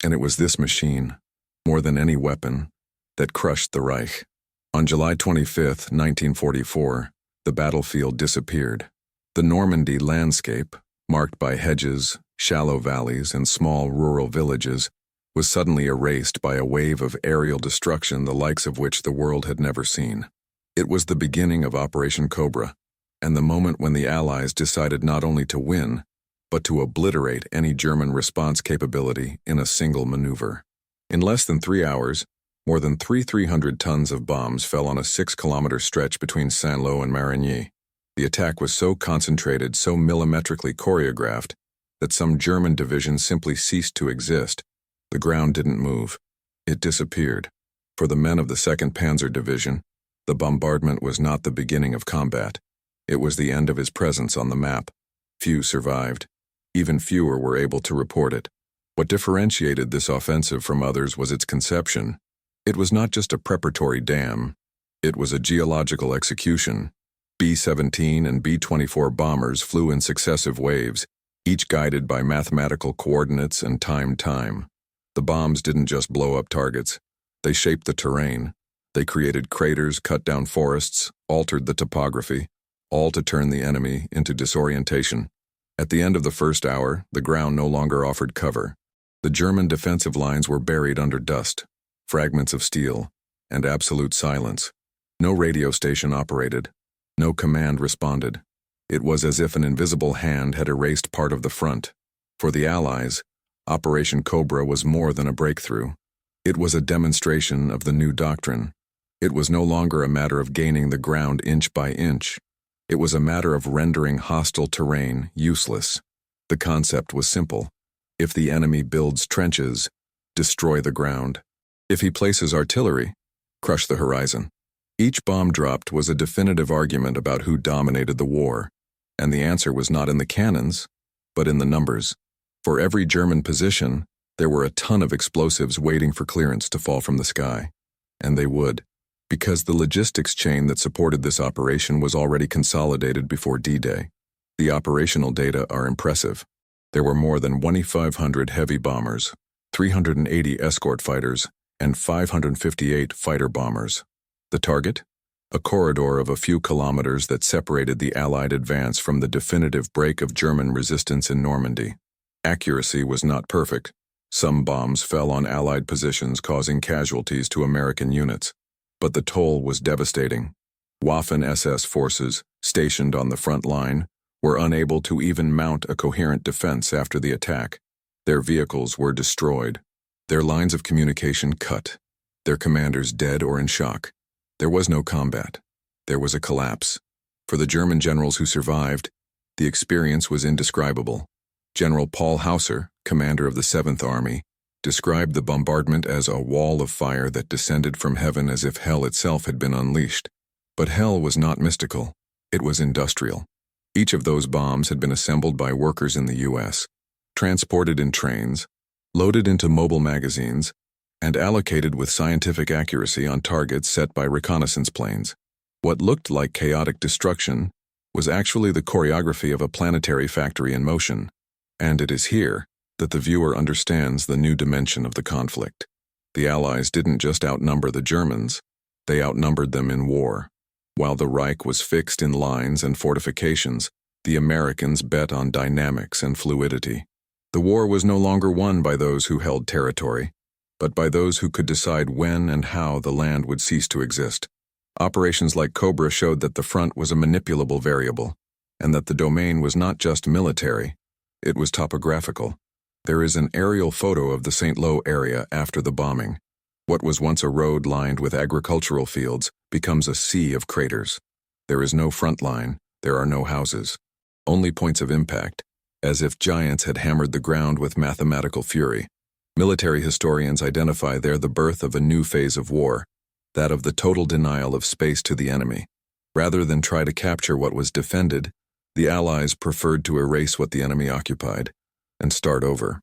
And it was this machine, more than any weapon, that crushed the Reich. On July 25, 1944, the battlefield disappeared. The Normandy landscape, marked by hedges, shallow valleys, and small rural villages, was suddenly erased by a wave of aerial destruction the likes of which the world had never seen. It was the beginning of Operation Cobra, and the moment when the Allies decided not only to win, but to obliterate any German response capability in a single maneuver. In less than 3 hours, more than 300 tons of bombs fell on a 6-kilometer stretch between Saint-Lô and Marigny. The attack was so concentrated, so millimetrically choreographed, that some German divisions simply ceased to exist. The ground didn't move. It disappeared. For the men of the 2nd Panzer Division, the bombardment was not the beginning of combat. It was the end of his presence on the map. Few survived. Even fewer were able to report it. What differentiated this offensive from others was its conception. It was not just a preparatory dam. It was a geological execution. B-17 and B-24 bombers flew in successive waves, each guided by mathematical coordinates and timed time. The bombs didn't just blow up targets. They shaped the terrain. They created craters, cut down forests, altered the topography, all to turn the enemy into disorientation. At the end of the first hour, the ground no longer offered cover. The German defensive lines were buried under dust, fragments of steel, and absolute silence. No radio station operated. No command responded. It was as if an invisible hand had erased part of the front. For the Allies, Operation Cobra was more than a breakthrough. It was a demonstration of the new doctrine. It was no longer a matter of gaining the ground inch by inch. It was a matter of rendering hostile terrain useless. The concept was simple. If the enemy builds trenches, destroy the ground. If he places artillery, crush the horizon. Each bomb dropped was a definitive argument about who dominated the war, and the answer was not in the cannons, but in the numbers. For every German position, there were a ton of explosives waiting for clearance to fall from the sky. And they would, because the logistics chain that supported this operation was already consolidated before D-Day. The operational data are impressive. There were more than 2,500 heavy bombers, 380 escort fighters, and 558 fighter bombers. The target? A corridor of a few kilometers that separated the Allied advance from the definitive break of German resistance in Normandy. Accuracy was not perfect. Some bombs fell on Allied positions, causing casualties to American units. But the toll was devastating. Waffen-SS forces, stationed on the front line, were unable to even mount a coherent defense after the attack. Their vehicles were destroyed. Their lines of communication cut. Their commanders dead or in shock. There was no combat. There was a collapse. For the German generals who survived, the experience was indescribable. General Paul Hauser, commander of the 7th Army, described the bombardment as a wall of fire that descended from heaven as if hell itself had been unleashed. But hell was not mystical. It was industrial. Each of those bombs had been assembled by workers in the U.S., transported in trains, loaded into mobile magazines, and allocated with scientific accuracy on targets set by reconnaissance planes. What looked like chaotic destruction was actually the choreography of a planetary factory in motion. And it is here that the viewer understands the new dimension of the conflict. The Allies didn't just outnumber the Germans, they outnumbered them in war. While the Reich was fixed in lines and fortifications, the Americans bet on dynamics and fluidity. The war was no longer won by those who held territory, but by those who could decide when and how the land would cease to exist. Operations like Cobra showed that the front was a manipulable variable, and that the domain was not just military, it was topographical. There is an aerial photo of the St. Lo area after the bombing. What was once a road lined with agricultural fields becomes a sea of craters. There is no front line, there are no houses. Only points of impact, as if giants had hammered the ground with mathematical fury. Military historians identify there the birth of a new phase of war, that of the total denial of space to the enemy. Rather than try to capture what was defended, the Allies preferred to erase what the enemy occupied and start over.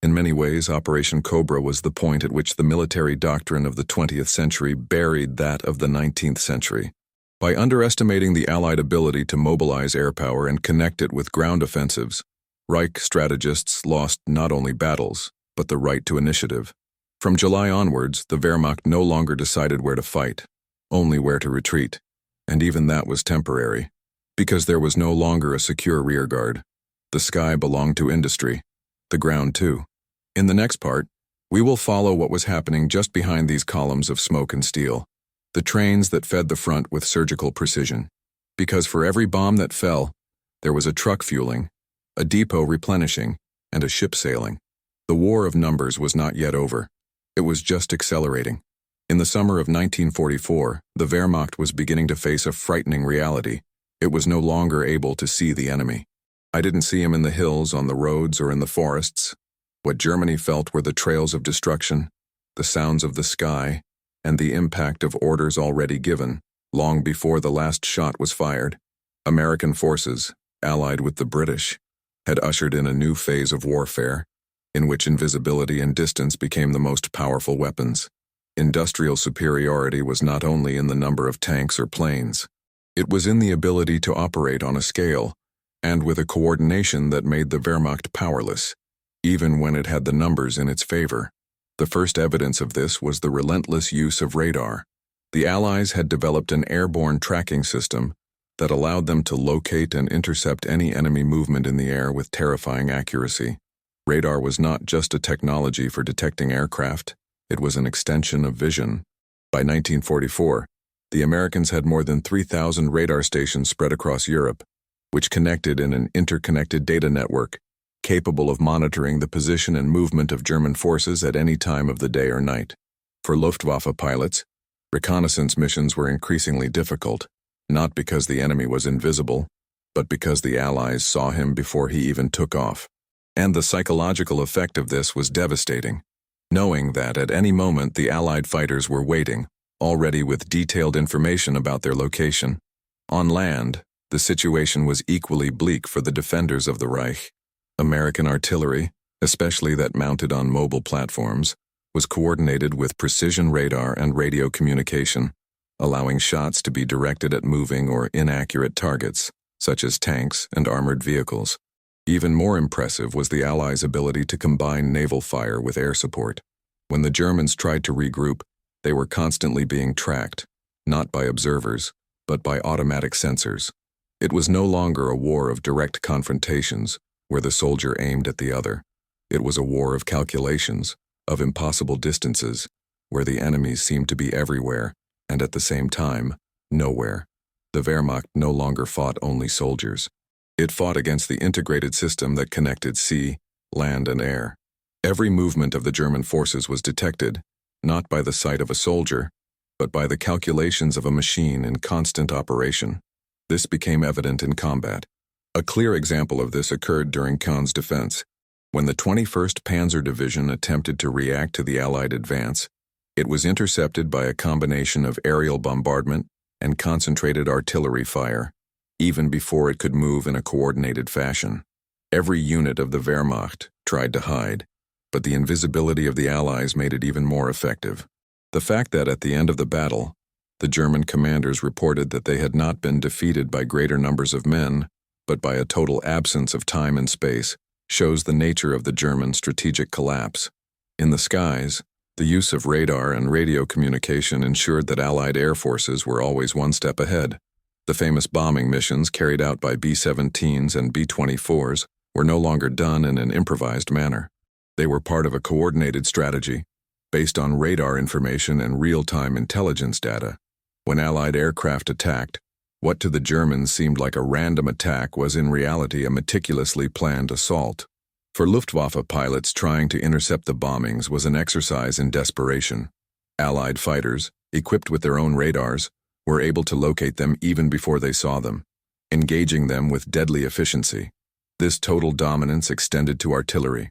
In many ways, Operation Cobra was the point at which the military doctrine of the 20th century buried that of the 19th century. By underestimating the Allied ability to mobilize air power and connect it with ground offensives, Reich strategists lost not only battles, but the right to initiative. From July onwards, the Wehrmacht no longer decided where to fight, only where to retreat, and even that was temporary, because there was no longer a secure rearguard. The sky belonged to industry, the ground too. In the next part, we will follow what was happening just behind these columns of smoke and steel, the trains that fed the front with surgical precision. Because for every bomb that fell, there was a truck fueling, a depot replenishing, and a ship sailing. The war of numbers was not yet over. It was just accelerating. In the summer of 1944, the Wehrmacht was beginning to face a frightening reality. It was no longer able to see the enemy. I didn't see him in the hills, on the roads, or in the forests. What Germany felt were the trails of destruction, the sounds of the sky, and the impact of orders already given, long before the last shot was fired. American forces, allied with the British, had ushered in a new phase of warfare, in which invisibility and distance became the most powerful weapons. Industrial superiority was not only in the number of tanks or planes. It was in the ability to operate on a scale, and with a coordination that made the Wehrmacht powerless, even when it had the numbers in its favor. The first evidence of this was the relentless use of radar. The Allies had developed an airborne tracking system that allowed them to locate and intercept any enemy movement in the air with terrifying accuracy. Radar was not just a technology for detecting aircraft, it was an extension of vision. By 1944, the Americans had more than 3,000 radar stations spread across Europe, which connected in an interconnected data network, capable of monitoring the position and movement of German forces at any time of the day or night. For Luftwaffe pilots, reconnaissance missions were increasingly difficult, not because the enemy was invisible, but because the Allies saw him before he even took off. And the psychological effect of this was devastating. Knowing that at any moment the Allied fighters were waiting, already with detailed information about their location. On land, the situation was equally bleak for the defenders of the Reich. American artillery, especially that mounted on mobile platforms, was coordinated with precision radar and radio communication, allowing shots to be directed at moving or inaccurate targets, such as tanks and armored vehicles. Even more impressive was the Allies' ability to combine naval fire with air support. When the Germans tried to regroup, they were constantly being tracked, not by observers, but by automatic sensors. It was no longer a war of direct confrontations, where the soldier aimed at the other. It was a war of calculations, of impossible distances, where the enemies seemed to be everywhere, and at the same time, nowhere. The Wehrmacht no longer fought only soldiers. It fought against the integrated system that connected sea, land, and air. Every movement of the German forces was detected, not by the sight of a soldier, but by the calculations of a machine in constant operation. This became evident in combat. A clear example of this occurred during Caen's defense. When the 21st Panzer Division attempted to react to the Allied advance, it was intercepted by a combination of aerial bombardment and concentrated artillery fire, even before it could move in a coordinated fashion. Every unit of the Wehrmacht tried to hide, but the invisibility of the Allies made it even more effective. The fact that at the end of the battle, the German commanders reported that they had not been defeated by greater numbers of men, but by a total absence of time and space, shows the nature of the German strategic collapse. In the skies, the use of radar and radio communication ensured that Allied air forces were always one step ahead. The famous bombing missions carried out by B-17s and B-24s were no longer done in an improvised manner. They were part of a coordinated strategy, based on radar information and real-time intelligence data. When Allied aircraft attacked, what to the Germans seemed like a random attack was in reality a meticulously planned assault. For Luftwaffe pilots, trying to intercept the bombings was an exercise in desperation. Allied fighters, equipped with their own radars, were able to locate them even before they saw them, engaging them with deadly efficiency. This total dominance extended to artillery.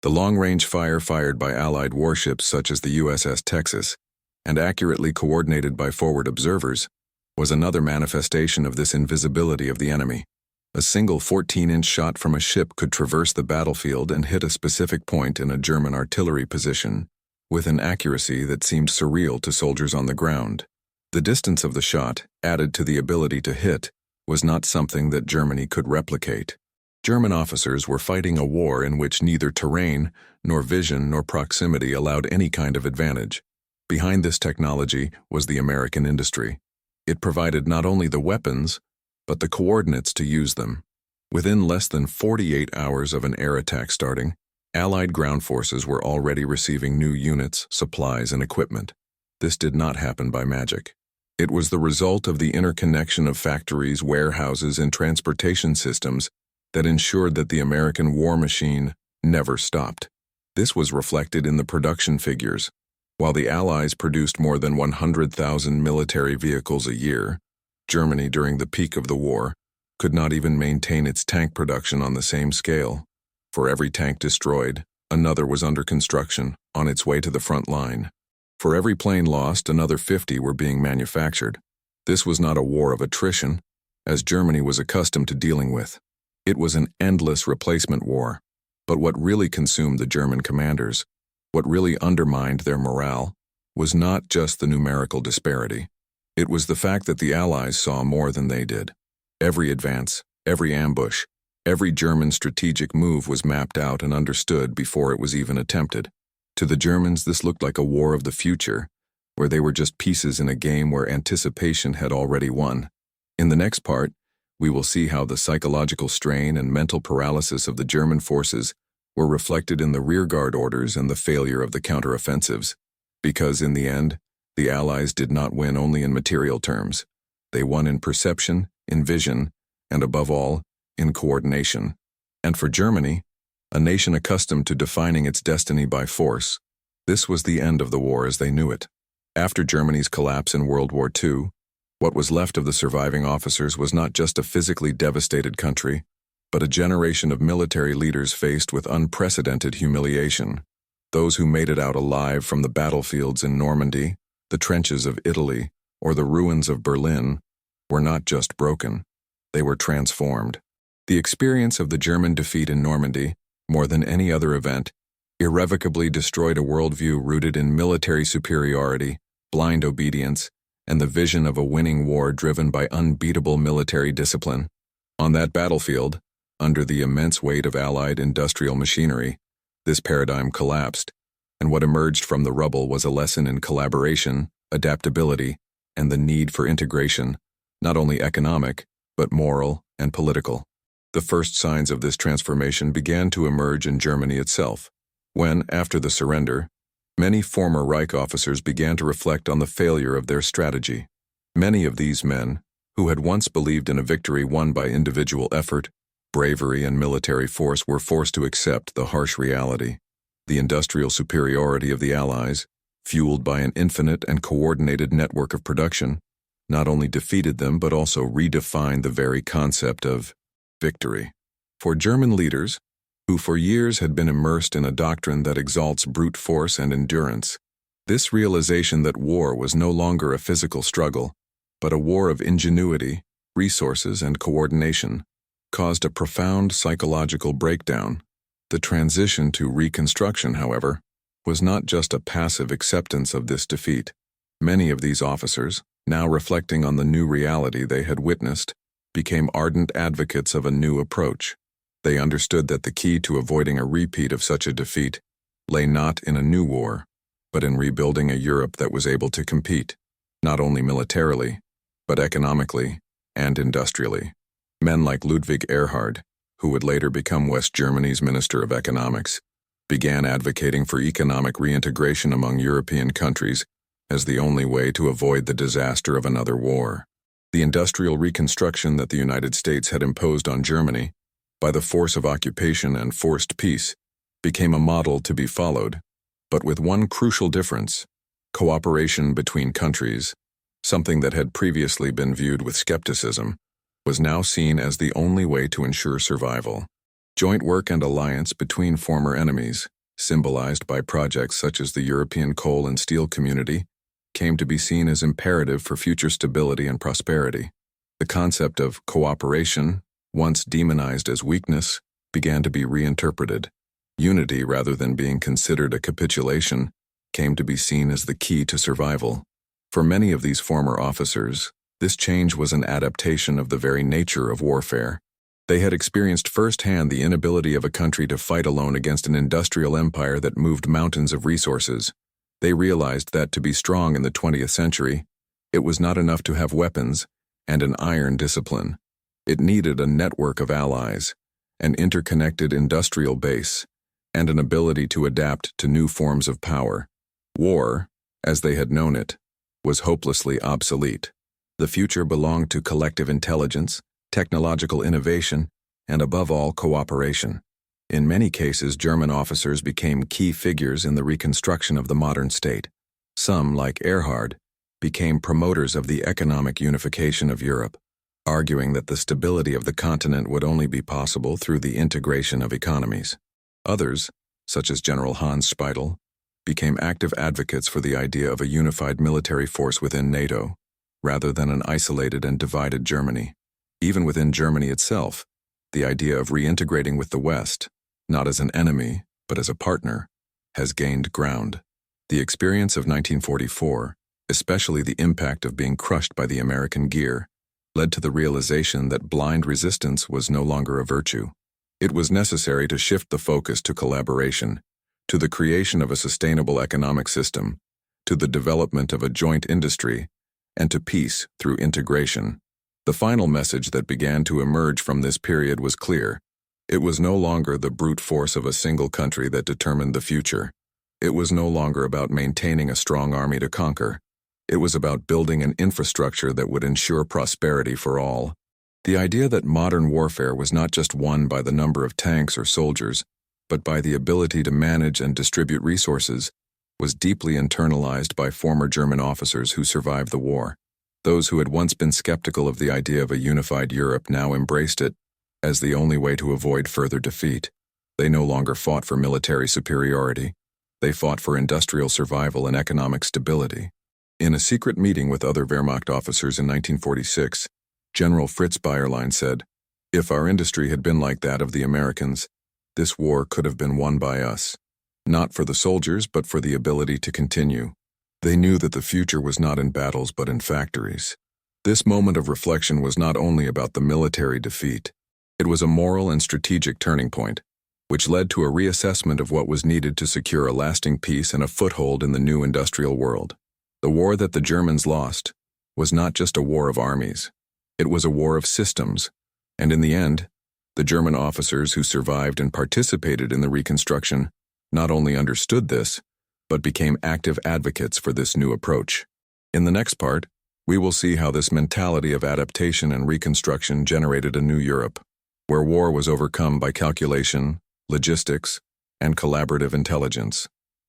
The long-range fire fired by Allied warships such as the USS Texas, and accurately coordinated by forward observers, was another manifestation of this invisibility of the enemy. A single 14-inch shot from a ship could traverse the battlefield and hit a specific point in a German artillery position, with an accuracy that seemed surreal to soldiers on the ground. The distance of the shot, added to the ability to hit, was not something that Germany could replicate. German officers were fighting a war in which neither terrain, nor vision, nor proximity allowed any kind of advantage. Behind this technology was the American industry. It provided not only the weapons, but the coordinates to use them. Within less than 48 hours of an air attack starting, Allied ground forces were already receiving new units, supplies, and equipment. This did not happen by magic. It was the result of the interconnection of factories, warehouses, and transportation systems that ensured that the American war machine never stopped. This was reflected in the production figures. While the Allies produced more than 100,000 military vehicles a year, Germany, during the peak of the war, could not even maintain its tank production on the same scale. For every tank destroyed, another was under construction, on its way to the front line. For every plane lost, another 50 were being manufactured. This was not a war of attrition, as Germany was accustomed to dealing with. It was an endless replacement war. But what really consumed the German commanders, what really undermined their morale, was not just the numerical disparity. It was the fact that the Allies saw more than they did. Every advance, every ambush, every German strategic move was mapped out and understood before it was even attempted. To the Germans, this looked like a war of the future, where they were just pieces in a game where anticipation had already won. In the next part, we will see how the psychological strain and mental paralysis of the German forces were reflected in the rearguard orders and the failure of the counteroffensives, because in the end, the Allies did not win only in material terms. They won in perception, in vision, and above all, in coordination. And for Germany, a nation accustomed to defining its destiny by force, this was the end of the war as they knew it. After Germany's collapse in World War II, what was left of the surviving officers was not just a physically devastated country, but a generation of military leaders faced with unprecedented humiliation. Those who made it out alive from the battlefields in Normandy, the trenches of Italy, or the ruins of Berlin, were not just broken, they were transformed. The experience of the German defeat in Normandy, more than any other event, irrevocably destroyed a worldview rooted in military superiority, blind obedience, and the vision of a winning war driven by unbeatable military discipline. On that battlefield, under the immense weight of Allied industrial machinery, this paradigm collapsed, and what emerged from the rubble was a lesson in collaboration, adaptability, and the need for integration, not only economic, but moral and political. The first signs of this transformation began to emerge in Germany itself, when, after the surrender, many former Reich officers began to reflect on the failure of their strategy. Many of these men, who had once believed in a victory won by individual effort, bravery, and military force, were forced to accept the harsh reality. The industrial superiority of the Allies, fueled by an infinite and coordinated network of production, not only defeated them but also redefined the very concept of victory. For German leaders, who for years had been immersed in a doctrine that exalts brute force and endurance, this realization that war was no longer a physical struggle, but a war of ingenuity, resources, and coordination, caused a profound psychological breakdown. The transition to reconstruction, however, was not just a passive acceptance of this defeat. Many of these officers, now reflecting on the new reality they had witnessed, became ardent advocates of a new approach. They understood that the key to avoiding a repeat of such a defeat lay not in a new war, but in rebuilding a Europe that was able to compete, not only militarily, but economically and industrially. Men like Ludwig Erhard, who would later become West Germany's Minister of Economics, began advocating for economic reintegration among European countries as the only way to avoid the disaster of another war. The industrial reconstruction that the United States had imposed on Germany, by the force of occupation and forced peace, became a model to be followed, but with one crucial difference: cooperation between countries, something that had previously been viewed with skepticism, was now seen as the only way to ensure survival. Joint work and alliance between former enemies, symbolized by projects such as the European Coal and Steel Community, came to be seen as imperative for future stability and prosperity. The concept of cooperation, once demonized as weakness, began to be reinterpreted. Unity, rather than being considered a capitulation, came to be seen as the key to survival. For many of these former officers, this change was an adaptation of the very nature of warfare. They had experienced firsthand the inability of a country to fight alone against an industrial empire that moved mountains of resources. They realized that to be strong in the 20th century, it was not enough to have weapons and an iron discipline. It needed a network of allies, an interconnected industrial base, and an ability to adapt to new forms of power. War, as they had known it, was hopelessly obsolete. The future belonged to collective intelligence, technological innovation, and above all, cooperation. In many cases, German officers became key figures in the reconstruction of the modern state. Some, like Erhard, became promoters of the economic unification of Europe, arguing that the stability of the continent would only be possible through the integration of economies. Others, such as General Hans Speidel, became active advocates for the idea of a unified military force within NATO, rather than an isolated and divided Germany. Even within Germany itself, the idea of reintegrating with the West, not as an enemy, but as a partner, has gained ground. The experience of 1944, especially the impact of being crushed by the American gear, led to the realization that blind resistance was no longer a virtue. It was necessary to shift the focus to collaboration, to the creation of a sustainable economic system, to the development of a joint industry, and to peace through integration. The final message that began to emerge from this period was clear. It was no longer the brute force of a single country that determined the future. It was no longer about maintaining a strong army to conquer. It was about building an infrastructure that would ensure prosperity for all. The idea that modern warfare was not just won by the number of tanks or soldiers, but by the ability to manage and distribute resources, was deeply internalized by former German officers who survived the war. Those who had once been skeptical of the idea of a unified Europe now embraced it as the only way to avoid further defeat. They no longer fought for military superiority. They fought for industrial survival and economic stability. In a secret meeting with other Wehrmacht officers in 1946, General Fritz Bayerlein said, "If our industry had been like that of the Americans, this war could have been won by us. Not for the soldiers, but for the ability to continue." They knew that the future was not in battles but in factories. This moment of reflection was not only about the military defeat. It was a moral and strategic turning point, which led to a reassessment of what was needed to secure a lasting peace and a foothold in the new industrial world. The war that the Germans lost was not just a war of armies. It was a war of systems, and in the end, the German officers who survived and participated in the reconstruction not only understood this, but became active advocates for this new approach. In the next part, we will see how this mentality of adaptation and reconstruction generated a new Europe, where war was overcome by calculation, logistics, and collaborative intelligence.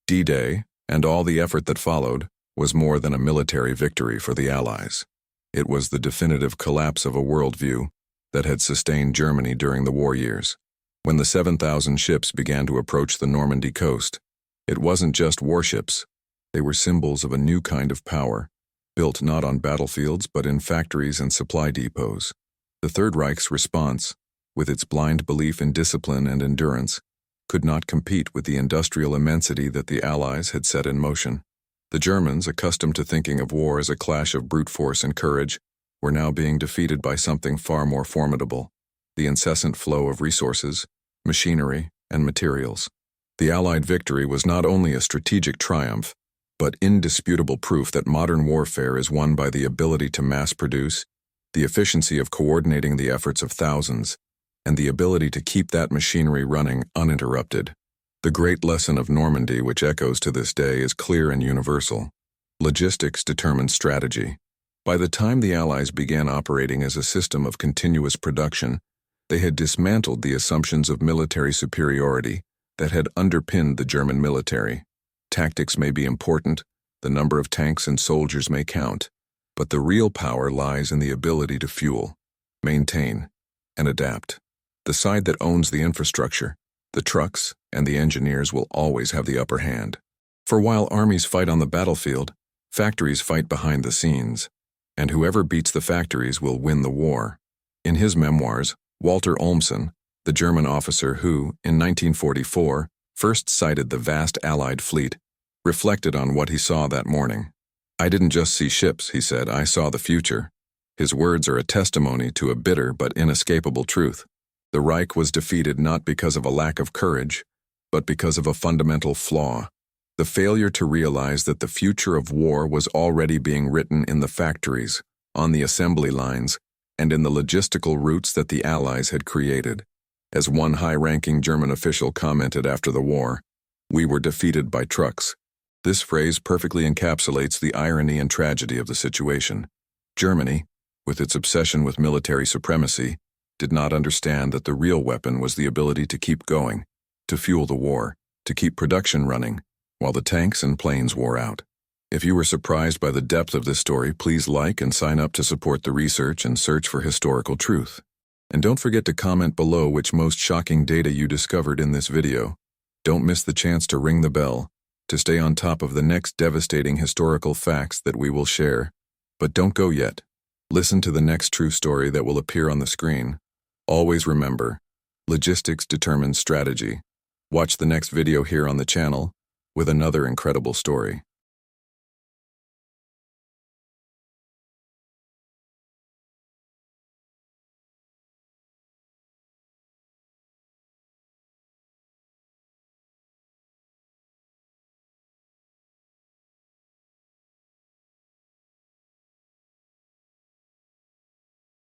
D-Day, and all the effort that followed, was more than a military victory for the Allies. It was the definitive collapse of a worldview that had sustained Germany during the war years. When the 7,000 ships began to approach the Normandy coast, it wasn't just warships. They were symbols of a new kind of power, built not on battlefields but in factories and supply depots. The Third Reich's response, with its blind belief in discipline and endurance, could not compete with the industrial immensity that the Allies had set in motion. The Germans, accustomed to thinking of war as a clash of brute force and courage, were now being defeated by something far more formidable: the incessant flow of resources, machinery, and materials. The Allied victory was not only a strategic triumph, but indisputable proof that modern warfare is won by the ability to mass produce, the efficiency of coordinating the efforts of thousands, and the ability to keep that machinery running uninterrupted. The great lesson of Normandy, which echoes to this day, is clear and universal. Logistics determines strategy. By the time the Allies began operating as a system of continuous production, they had dismantled the assumptions of military superiority that had underpinned the German military. Tactics may be important, the number of tanks and soldiers may count, but the real power lies in the ability to fuel, maintain, and adapt. The side that owns the infrastructure, the trucks, and the engineers will always have the upper hand. For while armies fight on the battlefield, factories fight behind the scenes, and whoever beats the factories will win the war. In his memoirs, Walter Olmsen, the German officer who, in 1944, first sighted the vast Allied fleet, reflected on what he saw that morning. "I didn't just see ships," he said, "I saw the future." His words are a testimony to a bitter but inescapable truth. The Reich was defeated not because of a lack of courage, but because of a fundamental flaw: the failure to realize that the future of war was already being written in the factories, on the assembly lines, and in the logistical routes that the Allies had created. As one high-ranking German official commented after the war, "We were defeated by trucks." This phrase perfectly encapsulates the irony and tragedy of the situation. Germany, with its obsession with military supremacy, did not understand that the real weapon was the ability to keep going, to fuel the war, to keep production running, while the tanks and planes wore out. If you were surprised by the depth of this story, please like and sign up to support the research and search for historical truth. And don't forget to comment below which most shocking data you discovered in this video. Don't miss the chance to ring the bell, to stay on top of the next devastating historical facts that we will share. But don't go yet. Listen to the next true story that will appear on the screen. Always remember, logistics determines strategy. Watch the next video here on the channel with another incredible story.